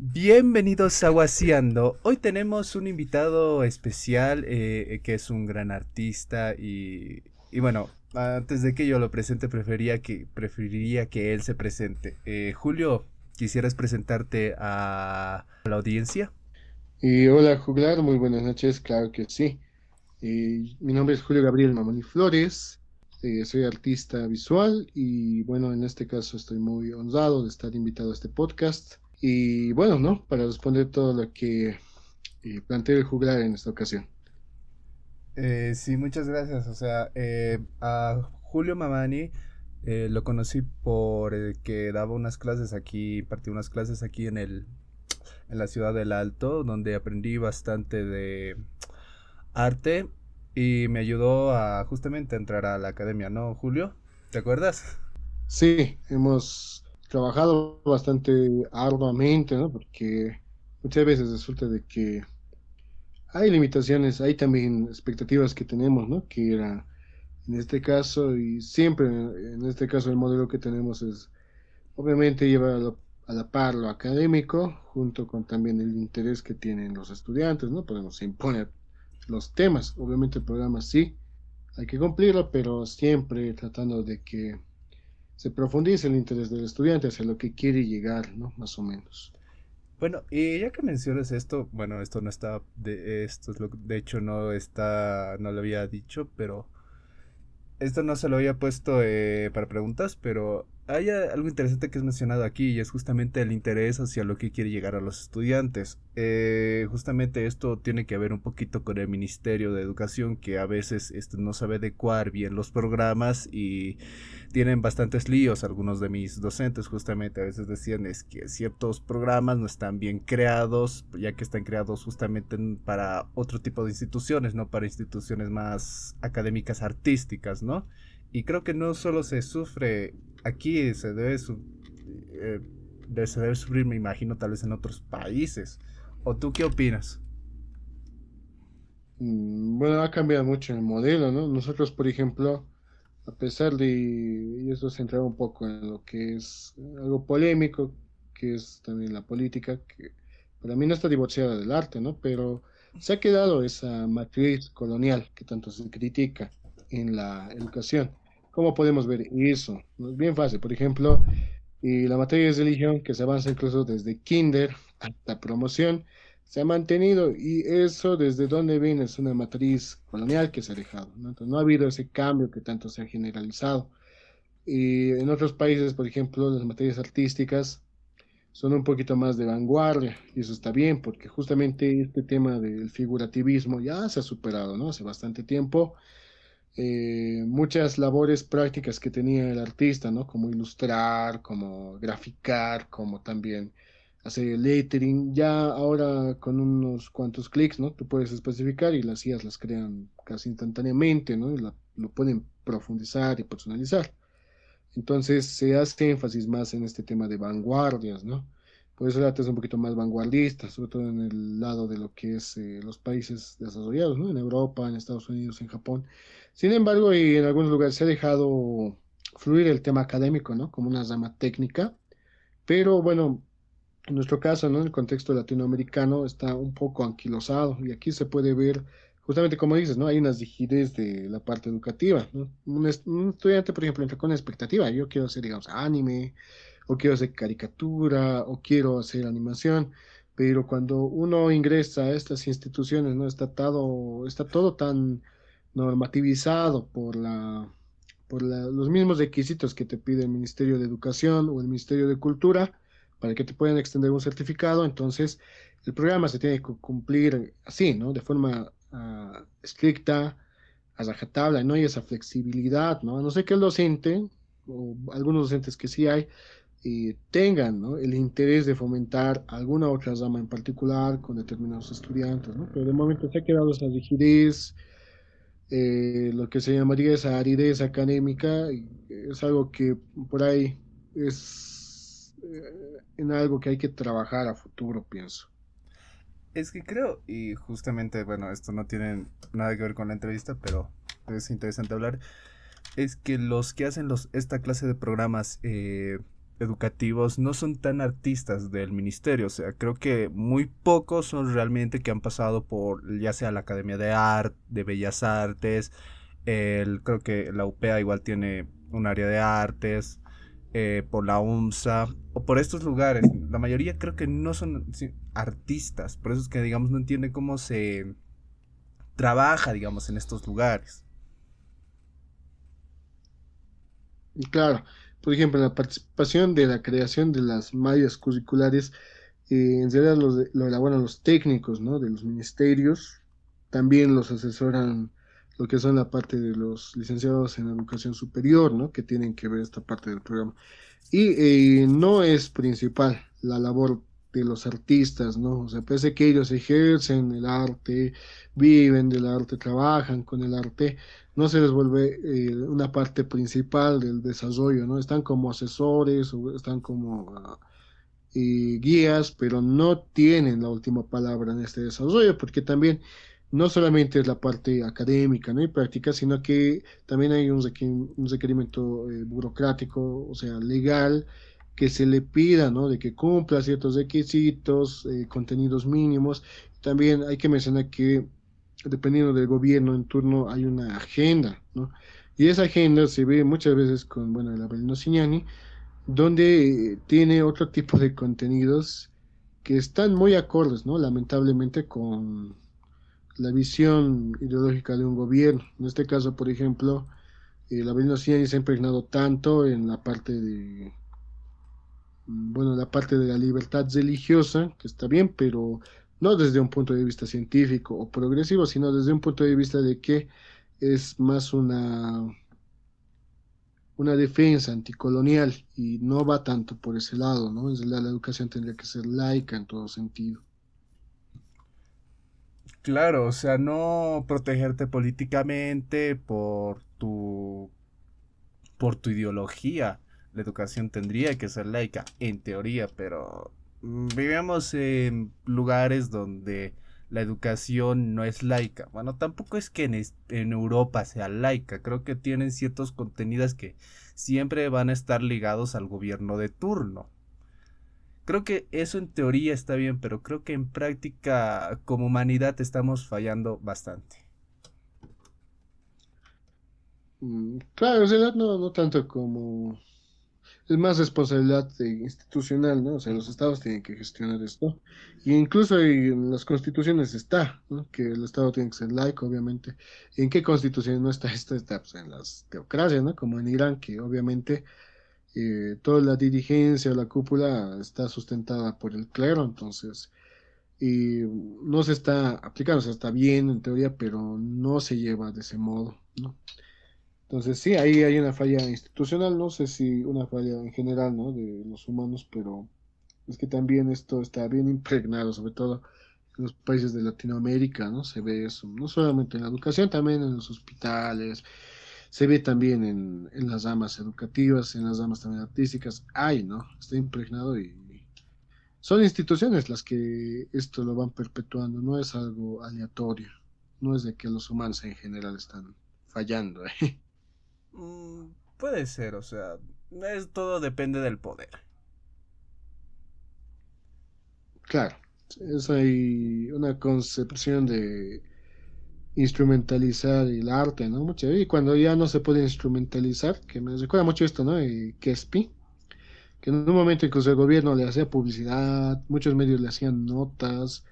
Bienvenidos a Guaciando. Hoy tenemos un invitado especial que es un gran artista y bueno, antes de que yo lo presente preferiría que él se presente. Julio, ¿quisieras presentarte a la audiencia? Y hola, juglar, muy buenas noches, claro que sí. Mi nombre es Julio Gabriel Mamoni Flores, soy artista visual y bueno, en este caso estoy muy honrado de estar invitado a este podcast. Y bueno, ¿no? Para responder todo lo que plantea el juglar en esta ocasión. Sí, muchas gracias. O sea, a Julio Mamani lo conocí por que daba unas clases aquí, impartía unas clases aquí en la ciudad del Alto, donde aprendí bastante de arte y me ayudó a justamente entrar a la academia, ¿no, Julio? ¿Te acuerdas? Sí, hemos trabajado bastante arduamente, ¿no? Porque muchas veces resulta de que hay limitaciones, hay también expectativas que tenemos, ¿no? Que era en este caso, y siempre en este caso el modelo que tenemos es obviamente llevar a la par lo académico, junto con también el interés que tienen los estudiantes, ¿no? Podemos imponer los temas, obviamente el programa sí, hay que cumplirlo, pero siempre tratando de que se profundice el interés del estudiante hacia lo que quiere llegar, ¿no? Más o menos. Bueno, y ya que mencionas esto, bueno, esto no está, esto es lo, de hecho no está, no lo había dicho, pero esto no se lo había puesto para preguntas, pero hay algo interesante que es mencionado aquí y es justamente el interés hacia lo que quiere llegar a los estudiantes. Justamente esto tiene que ver un poquito con el Ministerio de Educación que a veces no sabe adecuar bien los programas y tienen bastantes líos. Algunos de mis docentes justamente a veces decían es que ciertos programas no están bien creados, ya que están creados justamente para otro tipo de instituciones, no para instituciones más académicas artísticas, ¿no? Y creo que no solo se sufre aquí, eh, se debe sufrir, me imagino, tal vez en otros países. ¿O tú qué opinas? Bueno, ha cambiado mucho el modelo, ¿no? Nosotros, por ejemplo, a pesar de, y eso se entraba un poco en lo que es algo polémico, que es también la política, que para mí no está divorciada del arte, ¿no? Pero se ha quedado esa matriz colonial que tanto se critica en la educación. ¿Cómo podemos ver eso? No es bien fácil. Por ejemplo, y la materia de religión, que se avanza incluso desde kinder hasta promoción, se ha mantenido y eso desde dónde viene es una matriz colonial que se ha dejado, ¿no? Entonces no ha habido ese cambio que tanto se ha generalizado. Y en otros países, por ejemplo, las materias artísticas son un poquito más de vanguardia y eso está bien porque justamente este tema del figurativismo ya se ha superado, ¿no? Hace bastante tiempo muchas labores prácticas que tenía el artista, ¿no? Como ilustrar, como graficar, como también hacer el lettering. Ya ahora con unos cuantos clics, ¿no? Tú puedes especificar y las IAs las crean casi instantáneamente, ¿no? Y lo pueden profundizar y personalizar. Entonces se hace énfasis más en este tema de vanguardias, ¿no? Por eso el arte es un poquito más vanguardista, sobre todo en el lado de lo que es los países desarrollados, ¿no? En Europa, en Estados Unidos, en Japón. Sin embargo, y en algunos lugares se ha dejado fluir el tema académico, ¿no? Como una rama técnica, pero bueno, en nuestro caso, ¿no? En el contexto latinoamericano está un poco anquilosado y aquí se puede ver, justamente como dices, ¿no? Hay unas rigidez de la parte educativa, ¿no? Un estudiante, por ejemplo, entra con una expectativa, yo quiero hacer, digamos, anime, o quiero hacer caricatura, o quiero hacer animación, pero cuando uno ingresa a estas instituciones, ¿no? Está todo tan normativizado los mismos requisitos que te pide el Ministerio de Educación o el Ministerio de Cultura para que te puedan extender un certificado. Entonces, el programa se tiene que cumplir así, ¿no? De forma estricta, a rajatabla, no hay esa flexibilidad, ¿no? A no ser que el docente, o algunos docentes que sí hay, tengan, ¿no? El interés de fomentar alguna otra rama en particular con determinados estudiantes, ¿no? Pero de momento se ha quedado esa rigidez, lo que se llamaría esa aridez académica, y es algo que por ahí es en algo que hay que trabajar a futuro, pienso. Es que creo, y justamente, bueno, esto no tiene nada que ver con la entrevista, pero es interesante hablar, es que los que hacen esta clase de programas educativos no son tan artistas del ministerio. O sea, creo que muy pocos son realmente que han pasado por ya sea la Academia de Arte, de Bellas Artes, creo que la UPEA igual tiene un área de artes, por la UMSA o por estos lugares. La mayoría creo que no son sí, artistas, por eso es que digamos no entienden cómo se trabaja, digamos, en estos lugares. Y claro, por ejemplo, la participación de la creación de las mallas curriculares, en realidad lo elaboran los técnicos, ¿no? De los ministerios, también los asesoran lo que son la parte de los licenciados en educación superior, ¿no? Que tienen que ver esta parte del programa. Y no es principal la labor de los artistas, ¿no? O sea, pese a que ellos ejercen el arte, viven del arte, trabajan con el arte, no se les vuelve una parte principal del desarrollo, ¿no? Están como asesores o están como guías, pero no tienen la última palabra en este desarrollo, porque también no solamente es la parte académica, ¿no? Y práctica, sino que también hay un requerimiento burocrático, o sea, legal, que se le pida, ¿no? De que cumpla ciertos requisitos, contenidos mínimos. También hay que mencionar que dependiendo del gobierno en turno hay una agenda, ¿no? Y esa agenda se ve muchas veces con, bueno, el Abelino Signani, donde tiene otro tipo de contenidos que están muy acordes, ¿no? Lamentablemente con la visión ideológica de un gobierno. En este caso, por ejemplo, la Avelino Ciani se ha impregnado tanto en la parte de, bueno, la parte de la libertad religiosa, que está bien, pero no desde un punto de vista científico o progresivo, sino desde un punto de vista de que es más una defensa anticolonial y no va tanto por ese lado, ¿no? En realidad la educación tendría que ser laica en todo sentido. Claro, o sea, no protegerte políticamente por tu ideología. La educación tendría que ser laica, en teoría, pero vivimos en lugares donde la educación no es laica. Bueno, tampoco es que en Europa sea laica. Creo que tienen ciertos contenidos que siempre van a estar ligados al gobierno de turno. Creo que eso en teoría está bien, pero creo que en práctica como humanidad estamos fallando bastante. Claro, en realidad no tanto como es más responsabilidad institucional, ¿no? O sea, los estados tienen que gestionar esto. Y incluso en las constituciones está, ¿no? Que el estado tiene que ser laico, obviamente. ¿En qué constitución no está esto? Está pues, en las teocracias, ¿no? Como en Irán, que obviamente toda la dirigencia o la cúpula está sustentada por el clero, entonces, y no se está aplicando, o sea, está bien en teoría, pero no se lleva de ese modo, ¿no? Entonces, sí, ahí hay una falla institucional, no sé si una falla en general, ¿no? De los humanos, pero es que también esto está bien impregnado, sobre todo en los países de Latinoamérica, ¿no? Se ve eso, no solamente en la educación, también en los hospitales, se ve también en las ramas educativas, en las ramas también artísticas, hay, ¿no? Está impregnado y son instituciones las que esto lo van perpetuando, no es algo aleatorio, no es de que los humanos en general están fallando, ¿eh? Puede ser, o sea, todo depende del poder. Claro, es ahí una concepción de instrumentalizar el arte, ¿no? Mucho, y cuando ya no se puede instrumentalizar, que me recuerda mucho esto, ¿no? Kespi, que en un momento incluso el gobierno le hacía publicidad, muchos medios le hacían notas,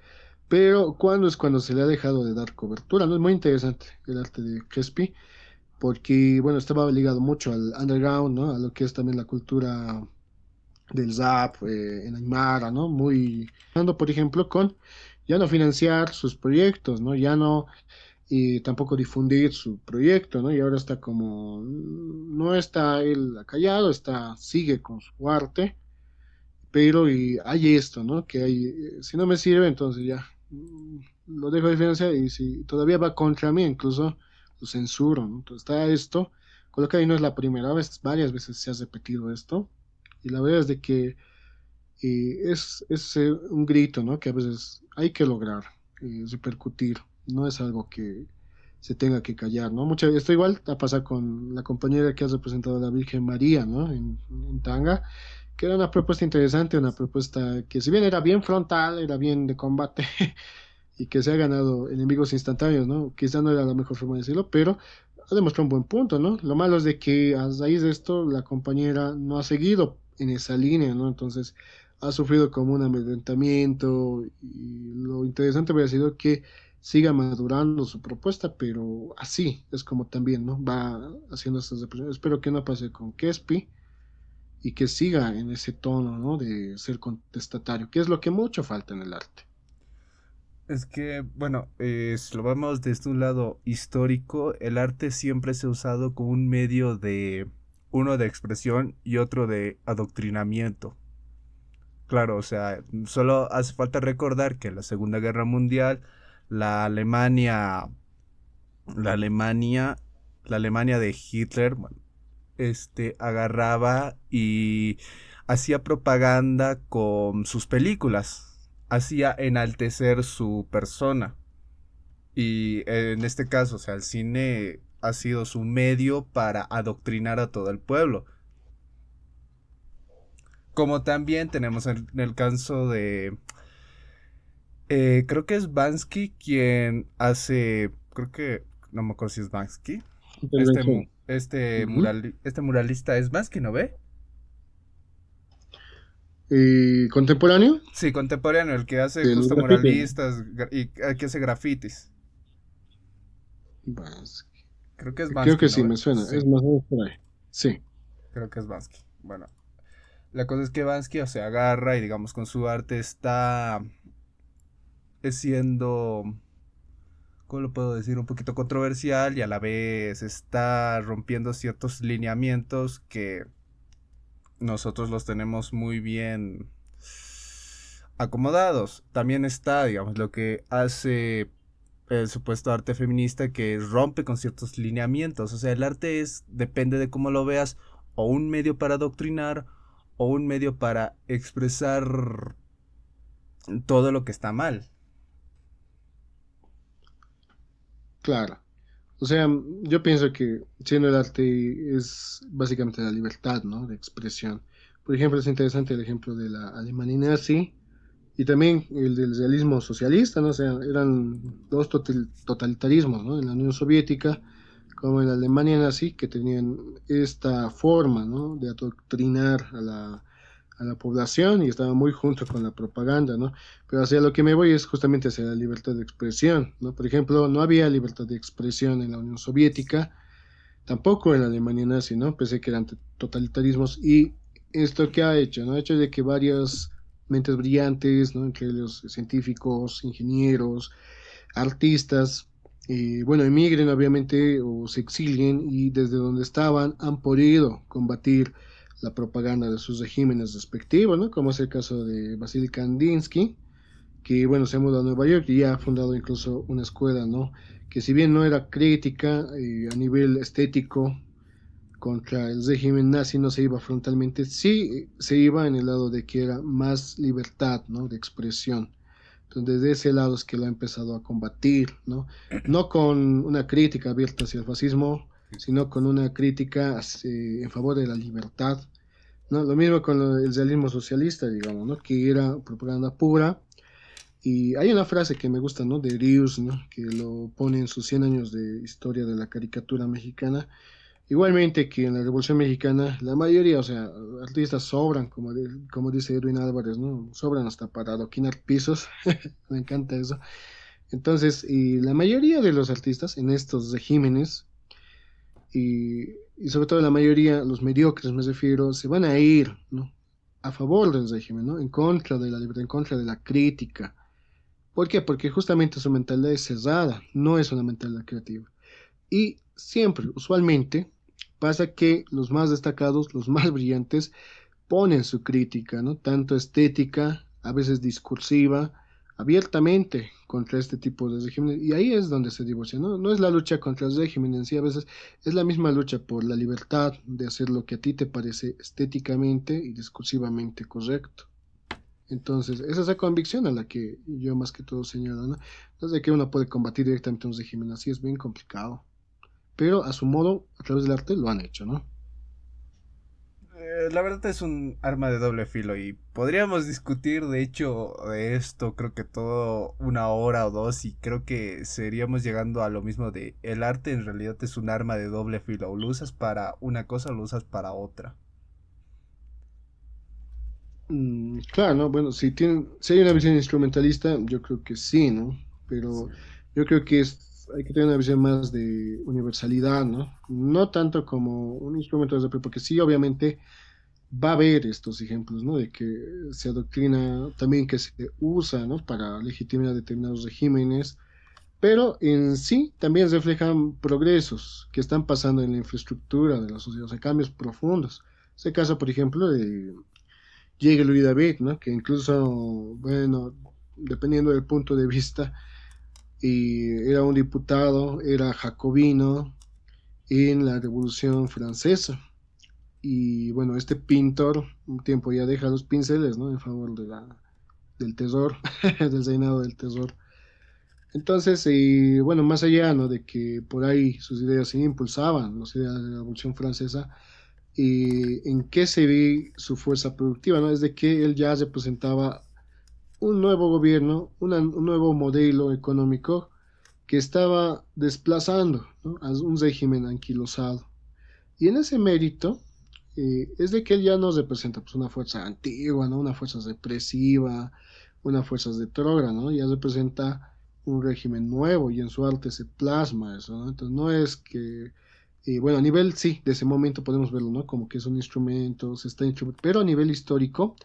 pero ¿cuándo es cuando se le ha dejado de dar cobertura? ¿No? Es muy interesante el arte de Kespi, porque, bueno, estaba ligado mucho al underground, ¿no? A lo que es también la cultura del Zap, en Aymara, ¿no? Muy, por ejemplo, con ya no financiar sus proyectos, ¿no? Ya no y tampoco difundir su proyecto, ¿no? Y ahora está como, no está él callado, sigue con su arte, pero y hay esto, ¿no? Que hay, si no me sirve, entonces ya lo dejo de financiar y si todavía va contra mí, incluso lo censuro, ¿no? Entonces está esto, con lo que ahí no es la primera vez, varias veces se ha repetido esto, y la verdad es de que es un grito, ¿no? Que a veces hay que lograr repercutir, no es algo que se tenga que callar, ¿no? Esto igual ha pasado con la compañera que ha representado a la Virgen María, ¿no? En Tanga, que era una propuesta interesante, una propuesta que si bien era bien frontal, era bien de combate y que se ha ganado enemigos instantáneos, ¿no? Quizá no era la mejor forma de decirlo, pero ha demostrado un buen punto, ¿no? Lo malo es de que a raíz de esto la compañera no ha seguido en esa línea, ¿no? Entonces ha sufrido como un amedrentamiento y lo interesante habría sido que siga madurando su propuesta, pero así es como también, ¿no? Va haciendo estas depresiones. Espero que no pase con Kespi y que siga en ese tono, ¿no? De ser contestatario, que es lo que mucho falta en el arte. Es que, bueno, si lo vemos desde un lado histórico, el arte siempre se ha usado como un medio de, uno de expresión y otro de adoctrinamiento. Claro, o sea, solo hace falta recordar que en la Segunda Guerra Mundial, la Alemania, la Alemania, la Alemania de Hitler, bueno, agarraba y hacía propaganda con sus películas, hacía enaltecer su persona. Y en este caso, o sea, el cine ha sido su medio para adoctrinar a todo el pueblo. Como también tenemos en el caso de, creo que es Bansky quien hace, creo que, no me acuerdo si es Bansky. Intervención. Ujú. Este muralista es Bansky, ¿no ve? Contemporáneo Sí, contemporáneo, el que hace del justo graffiti. muralistas y que hace grafitis. Vas- Creo que es Creo Bansky, que ¿no sí, ve? me suena. Sí, Es más o menos por ahí. Sí, creo que es Bansky. Bueno, la cosa es que Bansky, o sea, agarra y digamos con su arte está siendo, ¿cómo lo puedo decir? Un poquito controversial y a la vez está rompiendo ciertos lineamientos que nosotros los tenemos muy bien acomodados. También está, digamos, lo que hace el supuesto arte feminista que rompe con ciertos lineamientos. O sea, el arte es, depende de cómo lo veas, o un medio para adoctrinar o un medio para expresar todo lo que está mal. claro. O sea, yo pienso que siendo el arte es básicamente la libertad, ¿no? De expresión. Por ejemplo, es interesante el ejemplo de la Alemania nazi y también el del realismo socialista, ¿no? O sea, eran dos totalitarismos, ¿no? En la Unión Soviética como en la Alemania nazi, que tenían esta forma, ¿no? De adoctrinar a la población y estaba muy junto con la propaganda, ¿no? Pero hacia lo que me voy es justamente hacia la libertad de expresión, ¿no? Por ejemplo, no había libertad de expresión en la Unión Soviética, tampoco en la Alemania nazi, ¿no? Pese a que eran totalitarismos y esto que ha hecho, ¿no? Ha hecho de que varias mentes brillantes, ¿no? Entre los científicos, ingenieros, artistas, bueno, emigren obviamente o se exilien y desde donde estaban han podido combatir la propaganda de sus regímenes respectivos, ¿no? Como es el caso de Vasily Kandinsky, que bueno, se mudó a Nueva York y ha fundado incluso una escuela, ¿no? Que si bien no era crítica a nivel estético contra el régimen nazi, no se iba frontalmente, sí se iba en el lado de que era más libertad, ¿no? De expresión. Entonces, de ese lado es que lo ha empezado a combatir, ¿no? No con una crítica abierta hacia el fascismo, sino con una crítica en favor de la libertad, ¿no? Lo mismo con el realismo socialista, digamos, ¿no? Que era propaganda pura. Y hay una frase que me gusta, ¿no? De Rius, ¿no? Que lo pone en sus 100 años de historia de la caricatura mexicana. Igualmente que en la Revolución Mexicana, la mayoría, o sea, artistas sobran, como dice Edwin Álvarez, ¿no? Sobran hasta para adoquinar pisos. Me encanta eso. Entonces, y la mayoría de los artistas en estos regímenes, y sobre todo la mayoría, los mediocres me refiero, se van a ir, ¿no? A favor del régimen, ¿no? En contra de la libertad, en contra de la crítica. ¿Por qué? Porque justamente su mentalidad es cerrada, no es una mentalidad creativa. Y siempre, usualmente, pasa que los más destacados, los más brillantes, ponen su crítica, ¿no? Tanto estética, a veces discursiva, abiertamente contra este tipo de regímenes. Y ahí es donde se divorcia, ¿no? No es la lucha contra el régimen en sí, a veces es la misma lucha por la libertad de hacer lo que a ti te parece estéticamente y discursivamente correcto. Entonces, esa es la convicción a la que yo más que todo señalo, ¿no? No es de que uno puede combatir directamente un régimen así, es bien complicado. Pero a su modo, a través del arte, lo han hecho, ¿no? La verdad es un arma de doble filo y podríamos discutir de hecho de esto creo que todo una hora o dos y creo que seríamos llegando a lo mismo de el arte en realidad es un arma de doble filo, o lo usas para una cosa o lo usas para otra. Claro, ¿no? Bueno, si hay una visión instrumentalista, yo creo que sí, ¿no? Sí. Pero yo creo que hay que tener una visión más de universalidad, ¿no? No tanto como un instrumento de porque sí, obviamente va a haber estos ejemplos, ¿no? De que se adoctrina también que se usa, ¿no? Para legitimar determinados regímenes, pero en sí también reflejan progresos que están pasando en la infraestructura de la sociedad, o sea, cambios profundos. Este caso, por ejemplo, de llegue Louis David, ¿no? Que incluso, bueno, dependiendo del punto de vista, y era un diputado, era jacobino en la Revolución Francesa. Y bueno, este pintor un tiempo ya deja los pinceles, ¿no? En favor del terror, del reinado del terror. Entonces, bueno, más allá, ¿no? De que por ahí sus ideas se impulsaban, las ideas de la Revolución Francesa, y en qué se ve su fuerza productiva, ¿no? Es de que él ya representaba un nuevo gobierno, un nuevo modelo económico que estaba desplazando, ¿no? A un régimen anquilosado. Y en ese mérito es de que él ya no representa pues, una fuerza antigua, ¿no? Una fuerza represiva, una fuerza retrógrada, ¿no? Ya representa un régimen nuevo y en su arte se plasma eso, ¿no? Entonces no es que, bueno, a nivel sí, de ese momento podemos verlo, ¿no? Como que es un instrumento, se está instrumento, pero a nivel histórico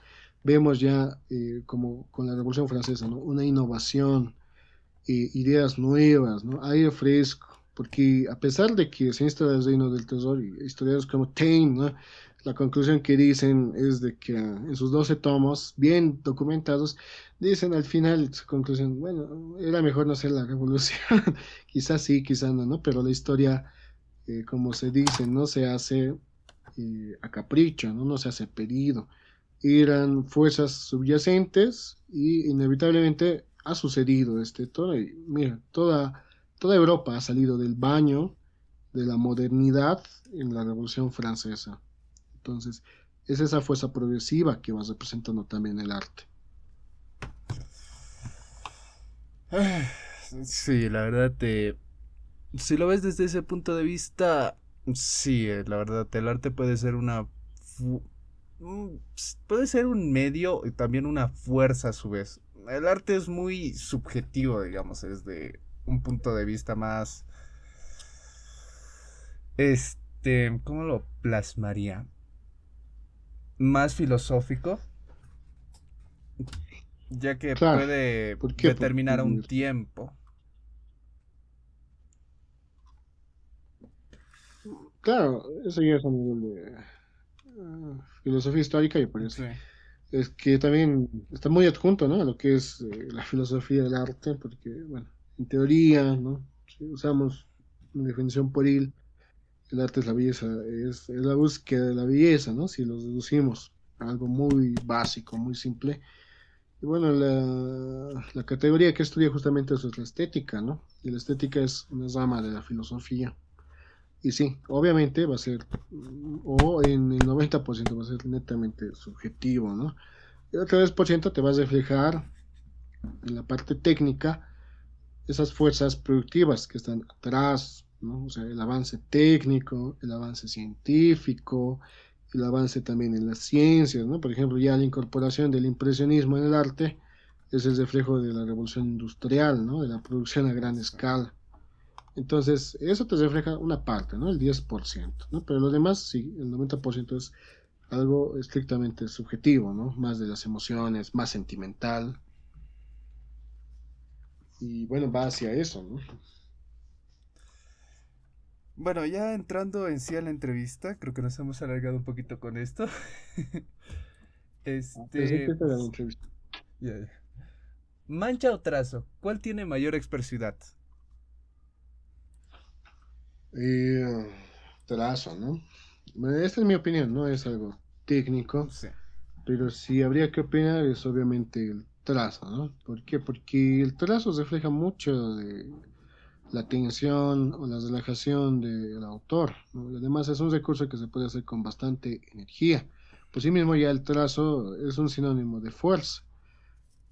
vemos ya como con la Revolución Francesa, ¿no? Una innovación, ideas nuevas, ¿no? Aire fresco, porque a pesar de que se instala el reino del terror y historiadores como Taine, ¿no? La conclusión que dicen es de que en sus 12 tomos, bien documentados, dicen al final su conclusión, bueno, era mejor no hacer la revolución, quizás sí, quizás no, ¿no? Pero la historia, como se dice, no se hace a capricho, ¿no? No se hace pedido, eran fuerzas subyacentes y inevitablemente ha sucedido todo. Y mira, toda Europa ha salido del baño de la modernidad en la Revolución Francesa. Entonces, es esa fuerza progresiva que va representando también el arte. Sí, la verdad, si lo ves desde ese punto de vista, sí, la verdad, el arte puede ser fu- puede ser un medio y también una fuerza a su vez. El arte es muy subjetivo, digamos, desde un punto de vista más, ¿cómo lo plasmaría? Más filosófico, ya que Claro, puede ¿por qué? Porque, determinar un tiempo. claro, eso ya es a nivel de filosofía histórica y Sí. parece. Es que también está muy adjunto, ¿no? A lo que es la filosofía del arte, porque, bueno, en teoría, ¿no? Si usamos una definición pueril, el arte es la belleza, es la búsqueda de la belleza, ¿no? Si lo deducimos a algo muy básico, muy simple. Y bueno, la categoría que estudia justamente eso es la estética, ¿no? Y la estética es una rama de la filosofía. Y sí, obviamente va a ser, o en el 90% va a ser netamente subjetivo, ¿no? El otro 10% te va a reflejar en la parte técnica esas fuerzas productivas que están atrás, ¿no? O sea, el avance técnico, el avance científico, el avance también en las ciencias, ¿no? Por ejemplo, ya la incorporación del impresionismo en el arte es el reflejo de la revolución industrial, ¿no? De la producción a gran Sí. escala. Entonces, eso te refleja una parte, ¿no? El 10%, ¿no? Pero lo demás, sí, el 90% es algo estrictamente subjetivo, ¿no? Más de las emociones, más sentimental. Y bueno, va hacia eso, ¿no? Bueno, ya entrando en sí a la entrevista, creo que nos hemos alargado un poquito con esto. Pensé que Este, esta era la entrevista. ya, ya. Mancha o trazo, ¿cuál tiene mayor expresividad? Eh, Trazo, ¿no? Bueno, esta es mi opinión, no es algo técnico, Sí. pero si habría que opinar es obviamente el trazo, ¿no? ¿Por qué? Porque el trazo refleja mucho de la tensión o la relajación del autor, ¿no? Y además es un recurso que se puede hacer con bastante energía. Por sí mismo ya el trazo es un sinónimo de fuerza.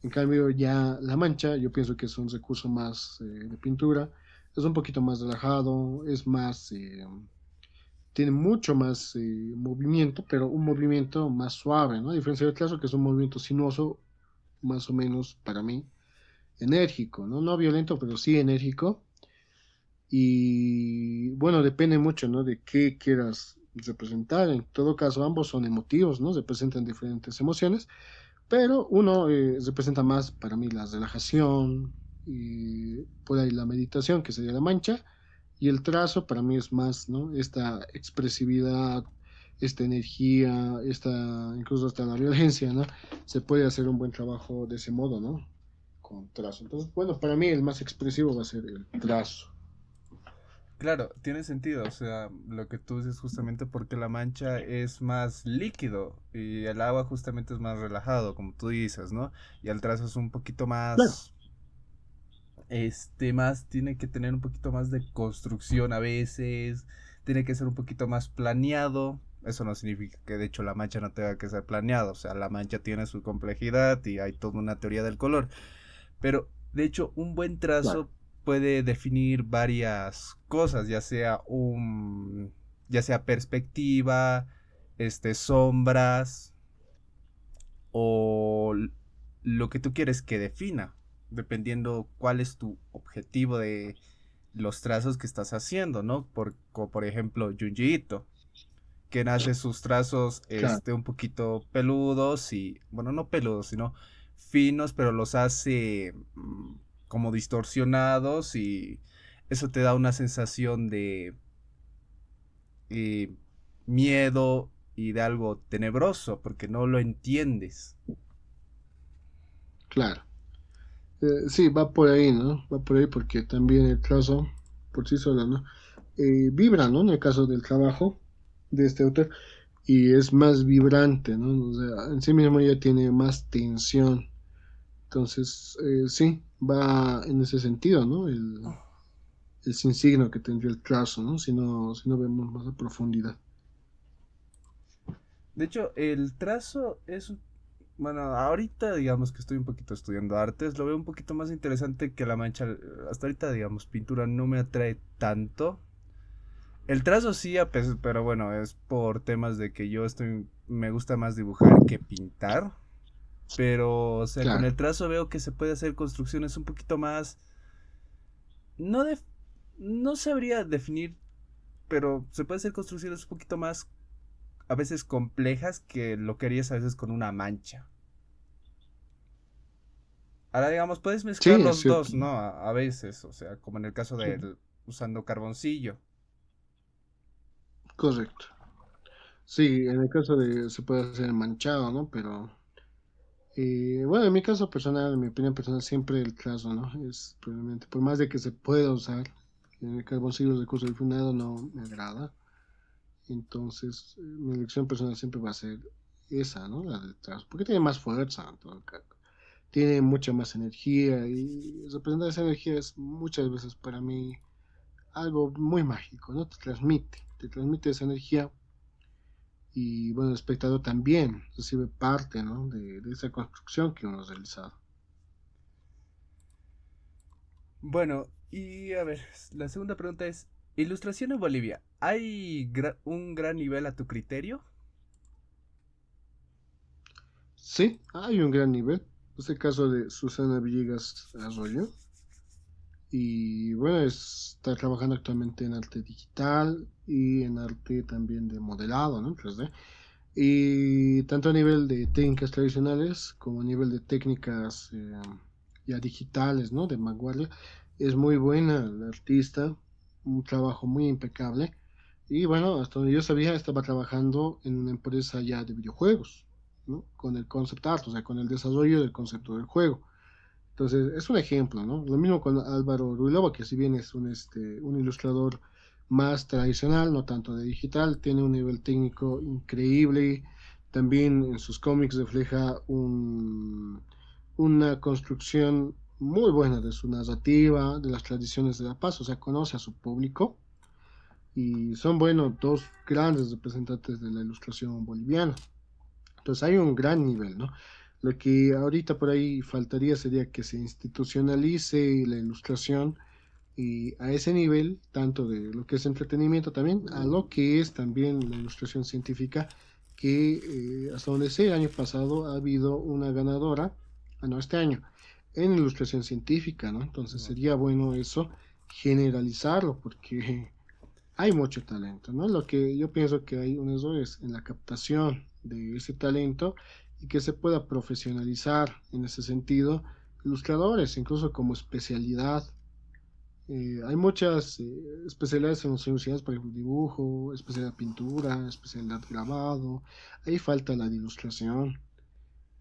En cambio ya la mancha, yo pienso que es un recurso más de pintura, es un poquito más relajado, es más, tiene mucho más movimiento, pero un movimiento más suave, ¿no? A diferencia del trazo, que es un movimiento sinuoso, más o menos para mí, enérgico, ¿no? No violento, pero sí enérgico. Y bueno, depende mucho, ¿no? De qué quieras representar. En todo caso, ambos son emotivos, ¿no? Representan diferentes emociones, pero uno representa más para mí la relajación y por ahí la meditación, que sería la mancha, y el trazo para mí es más, ¿no? Esta expresividad, esta energía, esta, incluso hasta la violencia, ¿no? Se puede hacer un buen trabajo de ese modo, ¿no? Con trazo. Entonces, bueno, para mí el más expresivo va a ser el trazo. Claro, tiene sentido, o sea, lo que tú dices justamente porque la mancha es más líquido y el agua justamente es más relajado, como tú dices, ¿no? Y el trazo es un poquito Claro, más, más, tiene que tener un poquito más de construcción a veces, tiene que ser un poquito más planeado. Eso no significa que de hecho la mancha no tenga que ser planeada, o sea, la mancha tiene su complejidad y hay toda una teoría del color. Pero, de hecho, un buen claro, trazo puede definir varias cosas, ya sea perspectiva, sombras o lo que tú quieres que defina, dependiendo cuál es tu objetivo de los trazos que estás haciendo, ¿no? Por ejemplo, Junji Ito, que hace sus trazos claro, un poquito peludos y, bueno, no peludos, sino finos, pero los hace como distorsionados y eso te da una sensación de eh, miedo y de algo tenebroso porque no lo entiendes. claro. Sí, va por ahí, ¿no? Va por ahí porque también el trazo por sí solo, ¿no? Vibra, ¿no? En el caso del trabajo de este autor y es más vibrante, ¿no? O sea, en sí mismo ya tiene más tensión. Entonces, sí, va en ese sentido, ¿no? El insigno que tendría el trazo, ¿no? Si no vemos más a profundidad. De hecho, el trazo es, bueno, ahorita digamos que estoy un poquito estudiando artes, lo veo un poquito más interesante que la mancha. Hasta ahorita, digamos, pintura no me atrae tanto. El trazo sí, pero bueno, es por temas de que me gusta más dibujar que pintar. Pero, o sea, con Claro. el trazo veo que se puede hacer construcciones un poquito más, no de, no sabría definir, pero se puede hacer construcciones un poquito más, a veces complejas que lo que harías a veces con una mancha. Ahora, digamos, puedes mezclar Sí, es los cierto. dos, ¿no? A veces, o sea, como en el caso Sí, de usando carboncillo. correcto. Sí, en el caso de se puede hacer manchado, ¿no? Pero bueno, en mi caso personal, en mi opinión personal, siempre el trazo, ¿no? Es probablemente, por más de que se pueda usar, en el carboncillo de curso refinado no me agrada. Entonces, mi elección personal siempre va a ser esa, ¿no? La del trazo, porque tiene más fuerza, en todo caso. Tiene mucha más energía y representar esa energía es muchas veces para mí algo muy mágico, ¿no? Te transmite esa energía y bueno, el espectador también recibe parte, ¿no? De esa construcción que uno ha realizado. Bueno, y a ver, la segunda pregunta es, ilustración en Bolivia, ¿hay un gran nivel a tu criterio? Sí, hay un gran nivel. Es el caso de Susana Villegas Arroyo. Y bueno, está trabajando actualmente en arte digital y en arte también de modelado, ¿no? En 3D. Y tanto a nivel de técnicas tradicionales como a nivel de técnicas ya digitales, ¿no? De vanguardia. Es muy buena la artista, un trabajo muy impecable. Y bueno, hasta donde yo sabía, estaba trabajando en una empresa ya de videojuegos, ¿no? Con el concept art, o sea, con el desarrollo del concepto del juego. Entonces, es un ejemplo, ¿no? Lo mismo con Álvaro Ruilova, que si bien es un ilustrador más tradicional, no tanto de digital, tiene un nivel técnico increíble. También en sus cómics refleja una construcción muy buena de su narrativa, de las tradiciones de La Paz, o sea, conoce a su público y son, bueno, dos grandes representantes de la ilustración boliviana. Entonces hay un gran nivel, ¿no? Lo que ahorita por ahí faltaría sería que se institucionalice la ilustración y a ese nivel, tanto de lo que es entretenimiento también, a lo que es también la ilustración científica, que hasta donde sé, el año pasado ha habido una ganadora, no, este año, en ilustración científica, ¿no? Entonces No. sería bueno eso, generalizarlo, porque hay mucho talento, ¿no? Lo que yo pienso que hay un error es en la captación de ese talento y que se pueda profesionalizar en ese sentido ilustradores, incluso como especialidad. Hay muchas especialidades en las universidades, por ejemplo, dibujo, especialidad pintura, especialidad grabado. Ahí falta la de ilustración,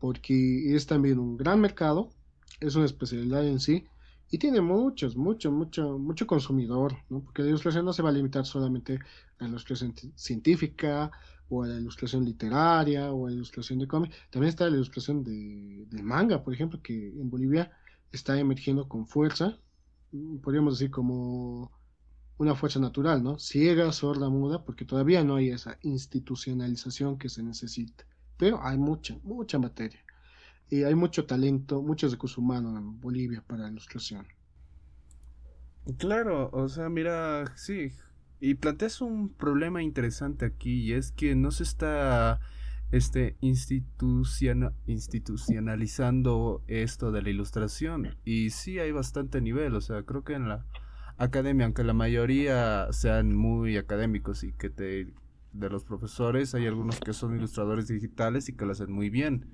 porque es también un gran mercado, es una especialidad en sí, y tiene mucho consumidor, ¿no? Porque la ilustración no se va a limitar solamente a la ilustración científica, o a la ilustración literaria, o a la ilustración de cómic. También está la ilustración de manga, por ejemplo, que en Bolivia está emergiendo con fuerza, podríamos decir como una fuerza natural, ¿no? Ciega, sorda, muda, porque todavía no hay esa institucionalización que se necesita. Pero hay mucha materia. Y hay mucho talento, mucho recurso humano en Bolivia para la ilustración. Claro, o sea, mira, sí, y planteas un problema interesante aquí, y es que no se está institucionalizando esto de la ilustración, y sí hay bastante nivel, o sea, creo que en la academia, aunque la mayoría sean muy académicos y que de los profesores, hay algunos que son ilustradores digitales y que lo hacen muy bien.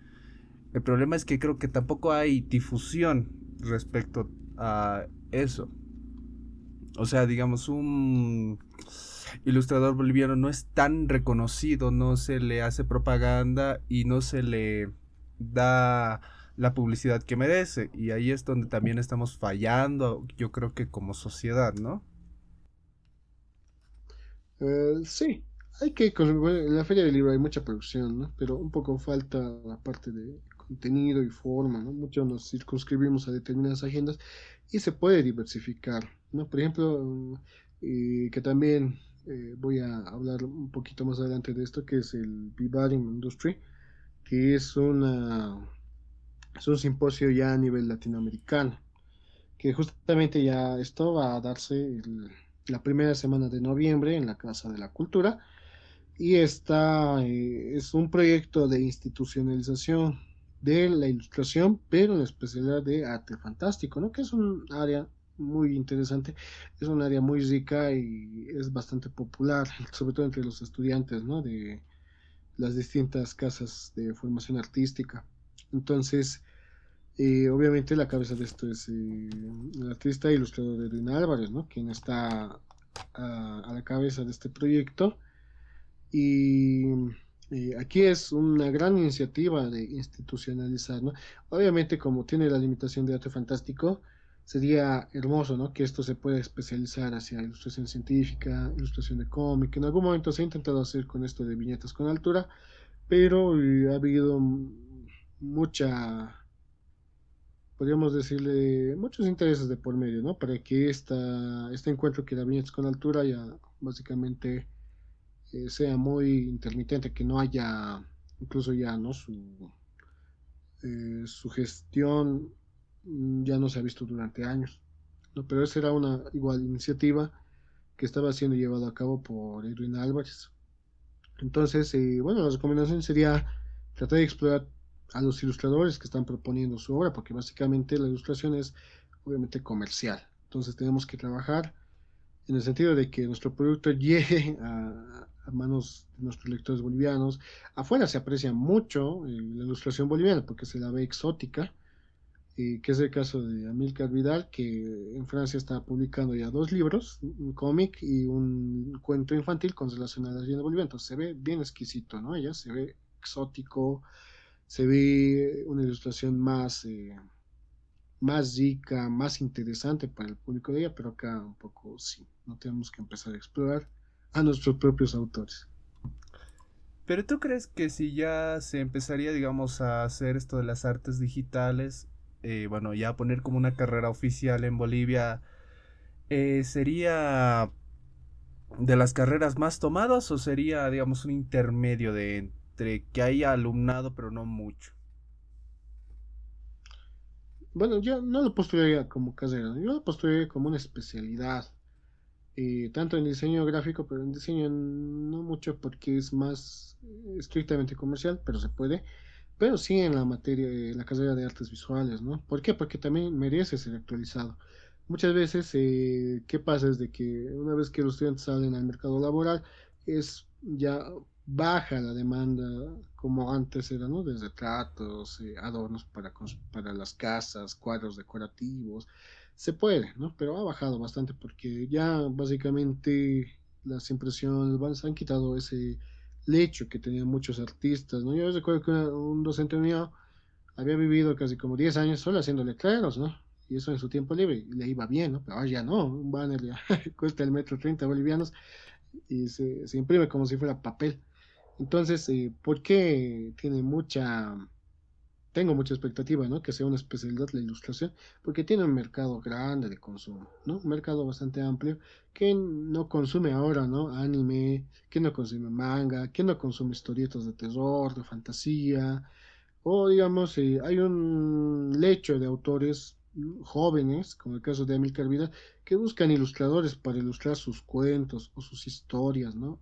El problema es que creo que tampoco hay difusión respecto a eso. O sea, digamos, un ilustrador boliviano no es tan reconocido, no se le hace propaganda y no se le da la publicidad que merece. Y ahí es donde también estamos fallando, yo creo que como sociedad, ¿no? Sí, hay que, bueno, en la Feria del Libro hay mucha producción, ¿no? Pero un poco falta la parte de contenido y forma, ¿no? Muchos nos circunscribimos a determinadas agendas y se puede diversificar, ¿no? Por ejemplo, que también voy a hablar un poquito más adelante de esto, que es el Vivarim Industry, que es un simposio ya a nivel latinoamericano, que justamente ya esto va a darse la primera semana de noviembre en la Casa de la Cultura y esta es un proyecto de institucionalización de la ilustración, pero en la especialidad de arte fantástico, ¿no? Que es un área muy interesante, es un área muy rica y es bastante popular, sobre todo entre los estudiantes, ¿no? De las distintas casas de formación artística. Entonces, obviamente la cabeza de esto es el artista e ilustrador Edwin Álvarez, ¿no? Quien está a la cabeza de este proyecto y aquí es una gran iniciativa de institucionalizar, ¿no? Obviamente, como tiene la limitación de arte fantástico, sería hermoso, ¿no? Que esto se pueda especializar hacia ilustración científica, ilustración de cómic. En algún momento se ha intentado hacer con esto de viñetas con altura, pero ha habido mucha, podríamos decirle, muchos intereses de por medio, ¿no? Para que este encuentro que era viñetas con altura ya básicamente sea muy intermitente, que no haya incluso ya no su gestión ya no se ha visto durante años, ¿no? Pero esa era una igual iniciativa que estaba siendo llevada a cabo por Edwin Álvarez. Entonces, bueno, la recomendación sería tratar de explorar a los ilustradores que están proponiendo su obra, porque básicamente la ilustración es obviamente comercial. Entonces tenemos que trabajar en el sentido de que nuestro producto llegue a manos de nuestros lectores bolivianos. Afuera se aprecia mucho la ilustración boliviana porque se la ve exótica, que es el caso de Amílcar Vidal, que en Francia está publicando ya dos libros, un cómic y un cuento infantil con relación a la leyenda boliviana. Entonces se ve bien exquisito, ¿no? Ella se ve exótico, se ve una ilustración más rica, más interesante para el público de ella, pero acá un poco sí, no tenemos que empezar a explorar a nuestros propios autores. Pero ¿tú crees que si ya se empezaría, digamos, a hacer esto de las artes digitales, bueno, ya poner como una carrera oficial en Bolivia, ¿sería de las carreras más tomadas o sería, digamos, un intermedio de entre que haya alumnado pero no mucho? Bueno, yo no lo postularía como carrera, yo lo postularía como una especialidad, tanto en diseño gráfico, pero en diseño no mucho porque es más estrictamente comercial, pero se puede, pero sí en la materia, la carrera de artes visuales, ¿no? ¿Por qué? Porque también merece ser actualizado. Muchas veces, ¿qué pasa? Es de que una vez que los estudiantes salen al mercado laboral, es ya baja la demanda como antes era, ¿no? Desde tratos, adornos para las casas, cuadros decorativos, se puede, ¿no? Pero ha bajado bastante porque ya básicamente las impresiones se han quitado ese lecho que tenían muchos artistas, ¿no? Yo recuerdo que un docente mío había vivido casi como 10 años solo haciendo letreros, ¿no? Y eso en su tiempo libre, y le iba bien, ¿no? Pero ahora ya no, un banner ya cuesta el metro 30 bolivianos y se imprime como si fuera papel. Entonces, ¿por qué tiene tengo mucha expectativa, ¿no? Que sea una especialidad la ilustración, porque tiene un mercado grande de consumo, ¿no? Un mercado bastante amplio que no consume ahora, ¿no? Anime, que no consume manga, que no consume historietas de terror, de fantasía, o digamos, hay un lecho de autores jóvenes, como el caso de Amílcar Vidal, que buscan ilustradores para ilustrar sus cuentos o sus historias, ¿no?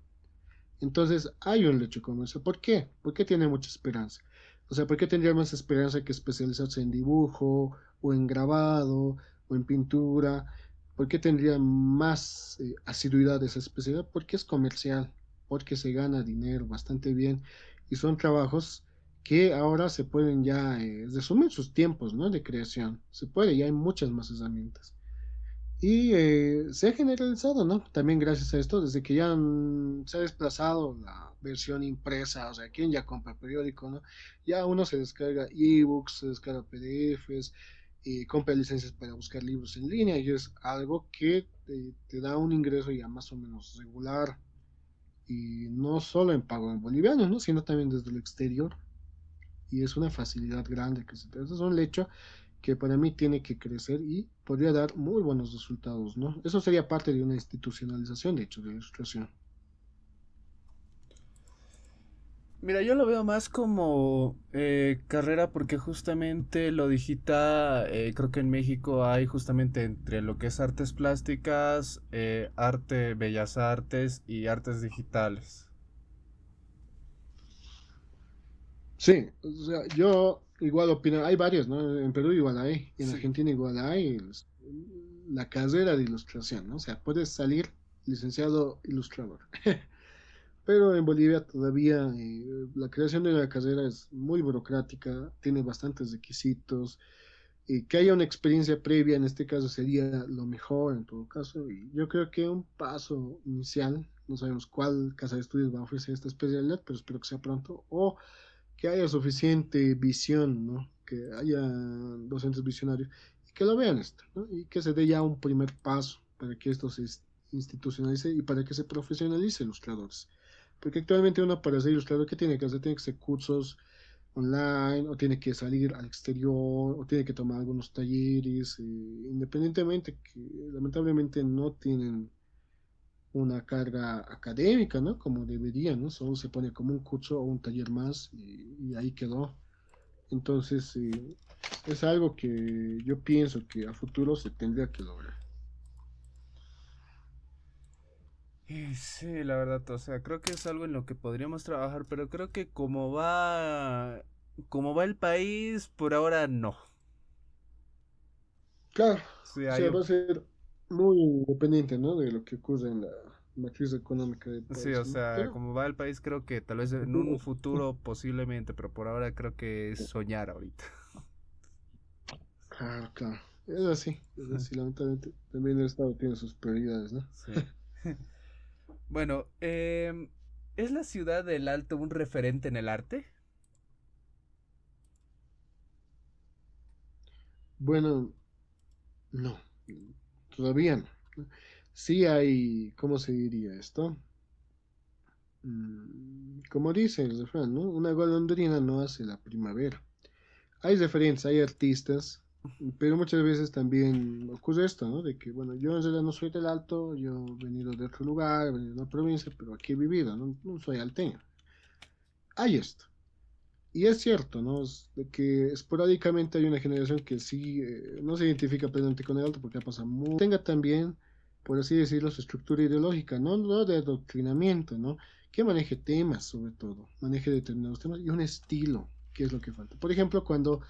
Entonces hay un lecho como eso. ¿Por qué? ¿Por qué tiene mucha esperanza? O sea, ¿por qué tendría más esperanza que especializarse en dibujo o en grabado o en pintura? ¿Por qué tendría más asiduidad esa especialidad? Porque es comercial, porque se gana dinero bastante bien y son trabajos que ahora se pueden ya resumir sus tiempos, ¿no? De creación. Se puede, ya hay muchas más herramientas. Y se ha generalizado, ¿no? También gracias a esto, desde que ya se ha desplazado la versión impresa, o sea, quien ya compra periódico, ¿no? Ya uno se descarga ebooks, se descarga PDFs, compra licencias para buscar libros en línea, y es algo que te da un ingreso ya más o menos regular, y no solo en pago en bolivianos, ¿no? Sino también desde el exterior, y es una facilidad grande que se te da. Eso es un hecho que para mí tiene que crecer y podría dar muy buenos resultados, ¿no? Eso sería parte de una institucionalización, de hecho, de la ilustración. Mira, yo lo veo más como carrera porque justamente lo digital, creo que en México hay justamente entre lo que es artes plásticas, arte, bellas artes y artes digitales. Sí, o sea, yo igual opino, hay varios, ¿no? En Perú igual hay, en Sí. Argentina igual hay la carrera de ilustración, ¿no? O sea, puedes salir licenciado ilustrador. Pero en Bolivia todavía la creación de la carrera es muy burocrática, tiene bastantes requisitos, que haya una experiencia previa en este caso sería lo mejor en todo caso. Y yo creo que un paso inicial, no sabemos cuál casa de estudios va a ofrecer esta especialidad, pero espero que sea pronto, o que haya suficiente visión, ¿no? Que haya docentes visionarios y que lo vean esto, ¿no? Y que se dé ya un primer paso para que esto se institucionalice y para que se profesionalice ilustradores. Porque actualmente uno para ser ilustrador, ¿qué tiene que hacer? Tiene que hacer cursos online, o tiene que salir al exterior, o tiene que tomar algunos talleres, independientemente que lamentablemente no tienen una carga académica, ¿no? Como deberían, ¿no? Solo se pone como un curso o un taller más y ahí quedó. Entonces, es algo que yo pienso que a futuro se tendría que lograr. Y sí, la verdad, o sea, creo que es algo en lo que podríamos trabajar, pero creo que como va el país, por ahora no. Claro, Sí, o hay sea, va un, a ser muy dependiente, ¿no? De lo que ocurre en la matriz económica del sí, país, o ¿no? sea, Pero, como va el país, creo que tal vez en un futuro posiblemente, pero por ahora creo que es soñar ahorita. claro, claro. Es así, lamentablemente. También el Estado tiene sus prioridades, ¿no? Sí. Bueno, ¿es la ciudad del Alto un referente en el arte? Bueno, no, todavía no. Sí hay, ¿cómo se diría esto? Como dice el refrán, ¿no? Una golondrina no hace la primavera. Hay referencias, hay artistas, Pero muchas veces también ocurre esto, ¿no? De que, bueno, yo en realidad no soy del Alto, yo he venido de otro lugar, he venido de una provincia, pero aquí he vivido, ¿no? No soy alteño. Hay esto. Y es cierto, ¿no? De que esporádicamente hay una generación que sí no se identifica plenamente con el Alto porque ha pasado mucho. Tenga también, por así decirlo, su estructura ideológica, no de adoctrinamiento, ¿no? Que maneje temas, sobre todo, maneje determinados temas y un estilo, que es lo que falta. Por ejemplo, cuando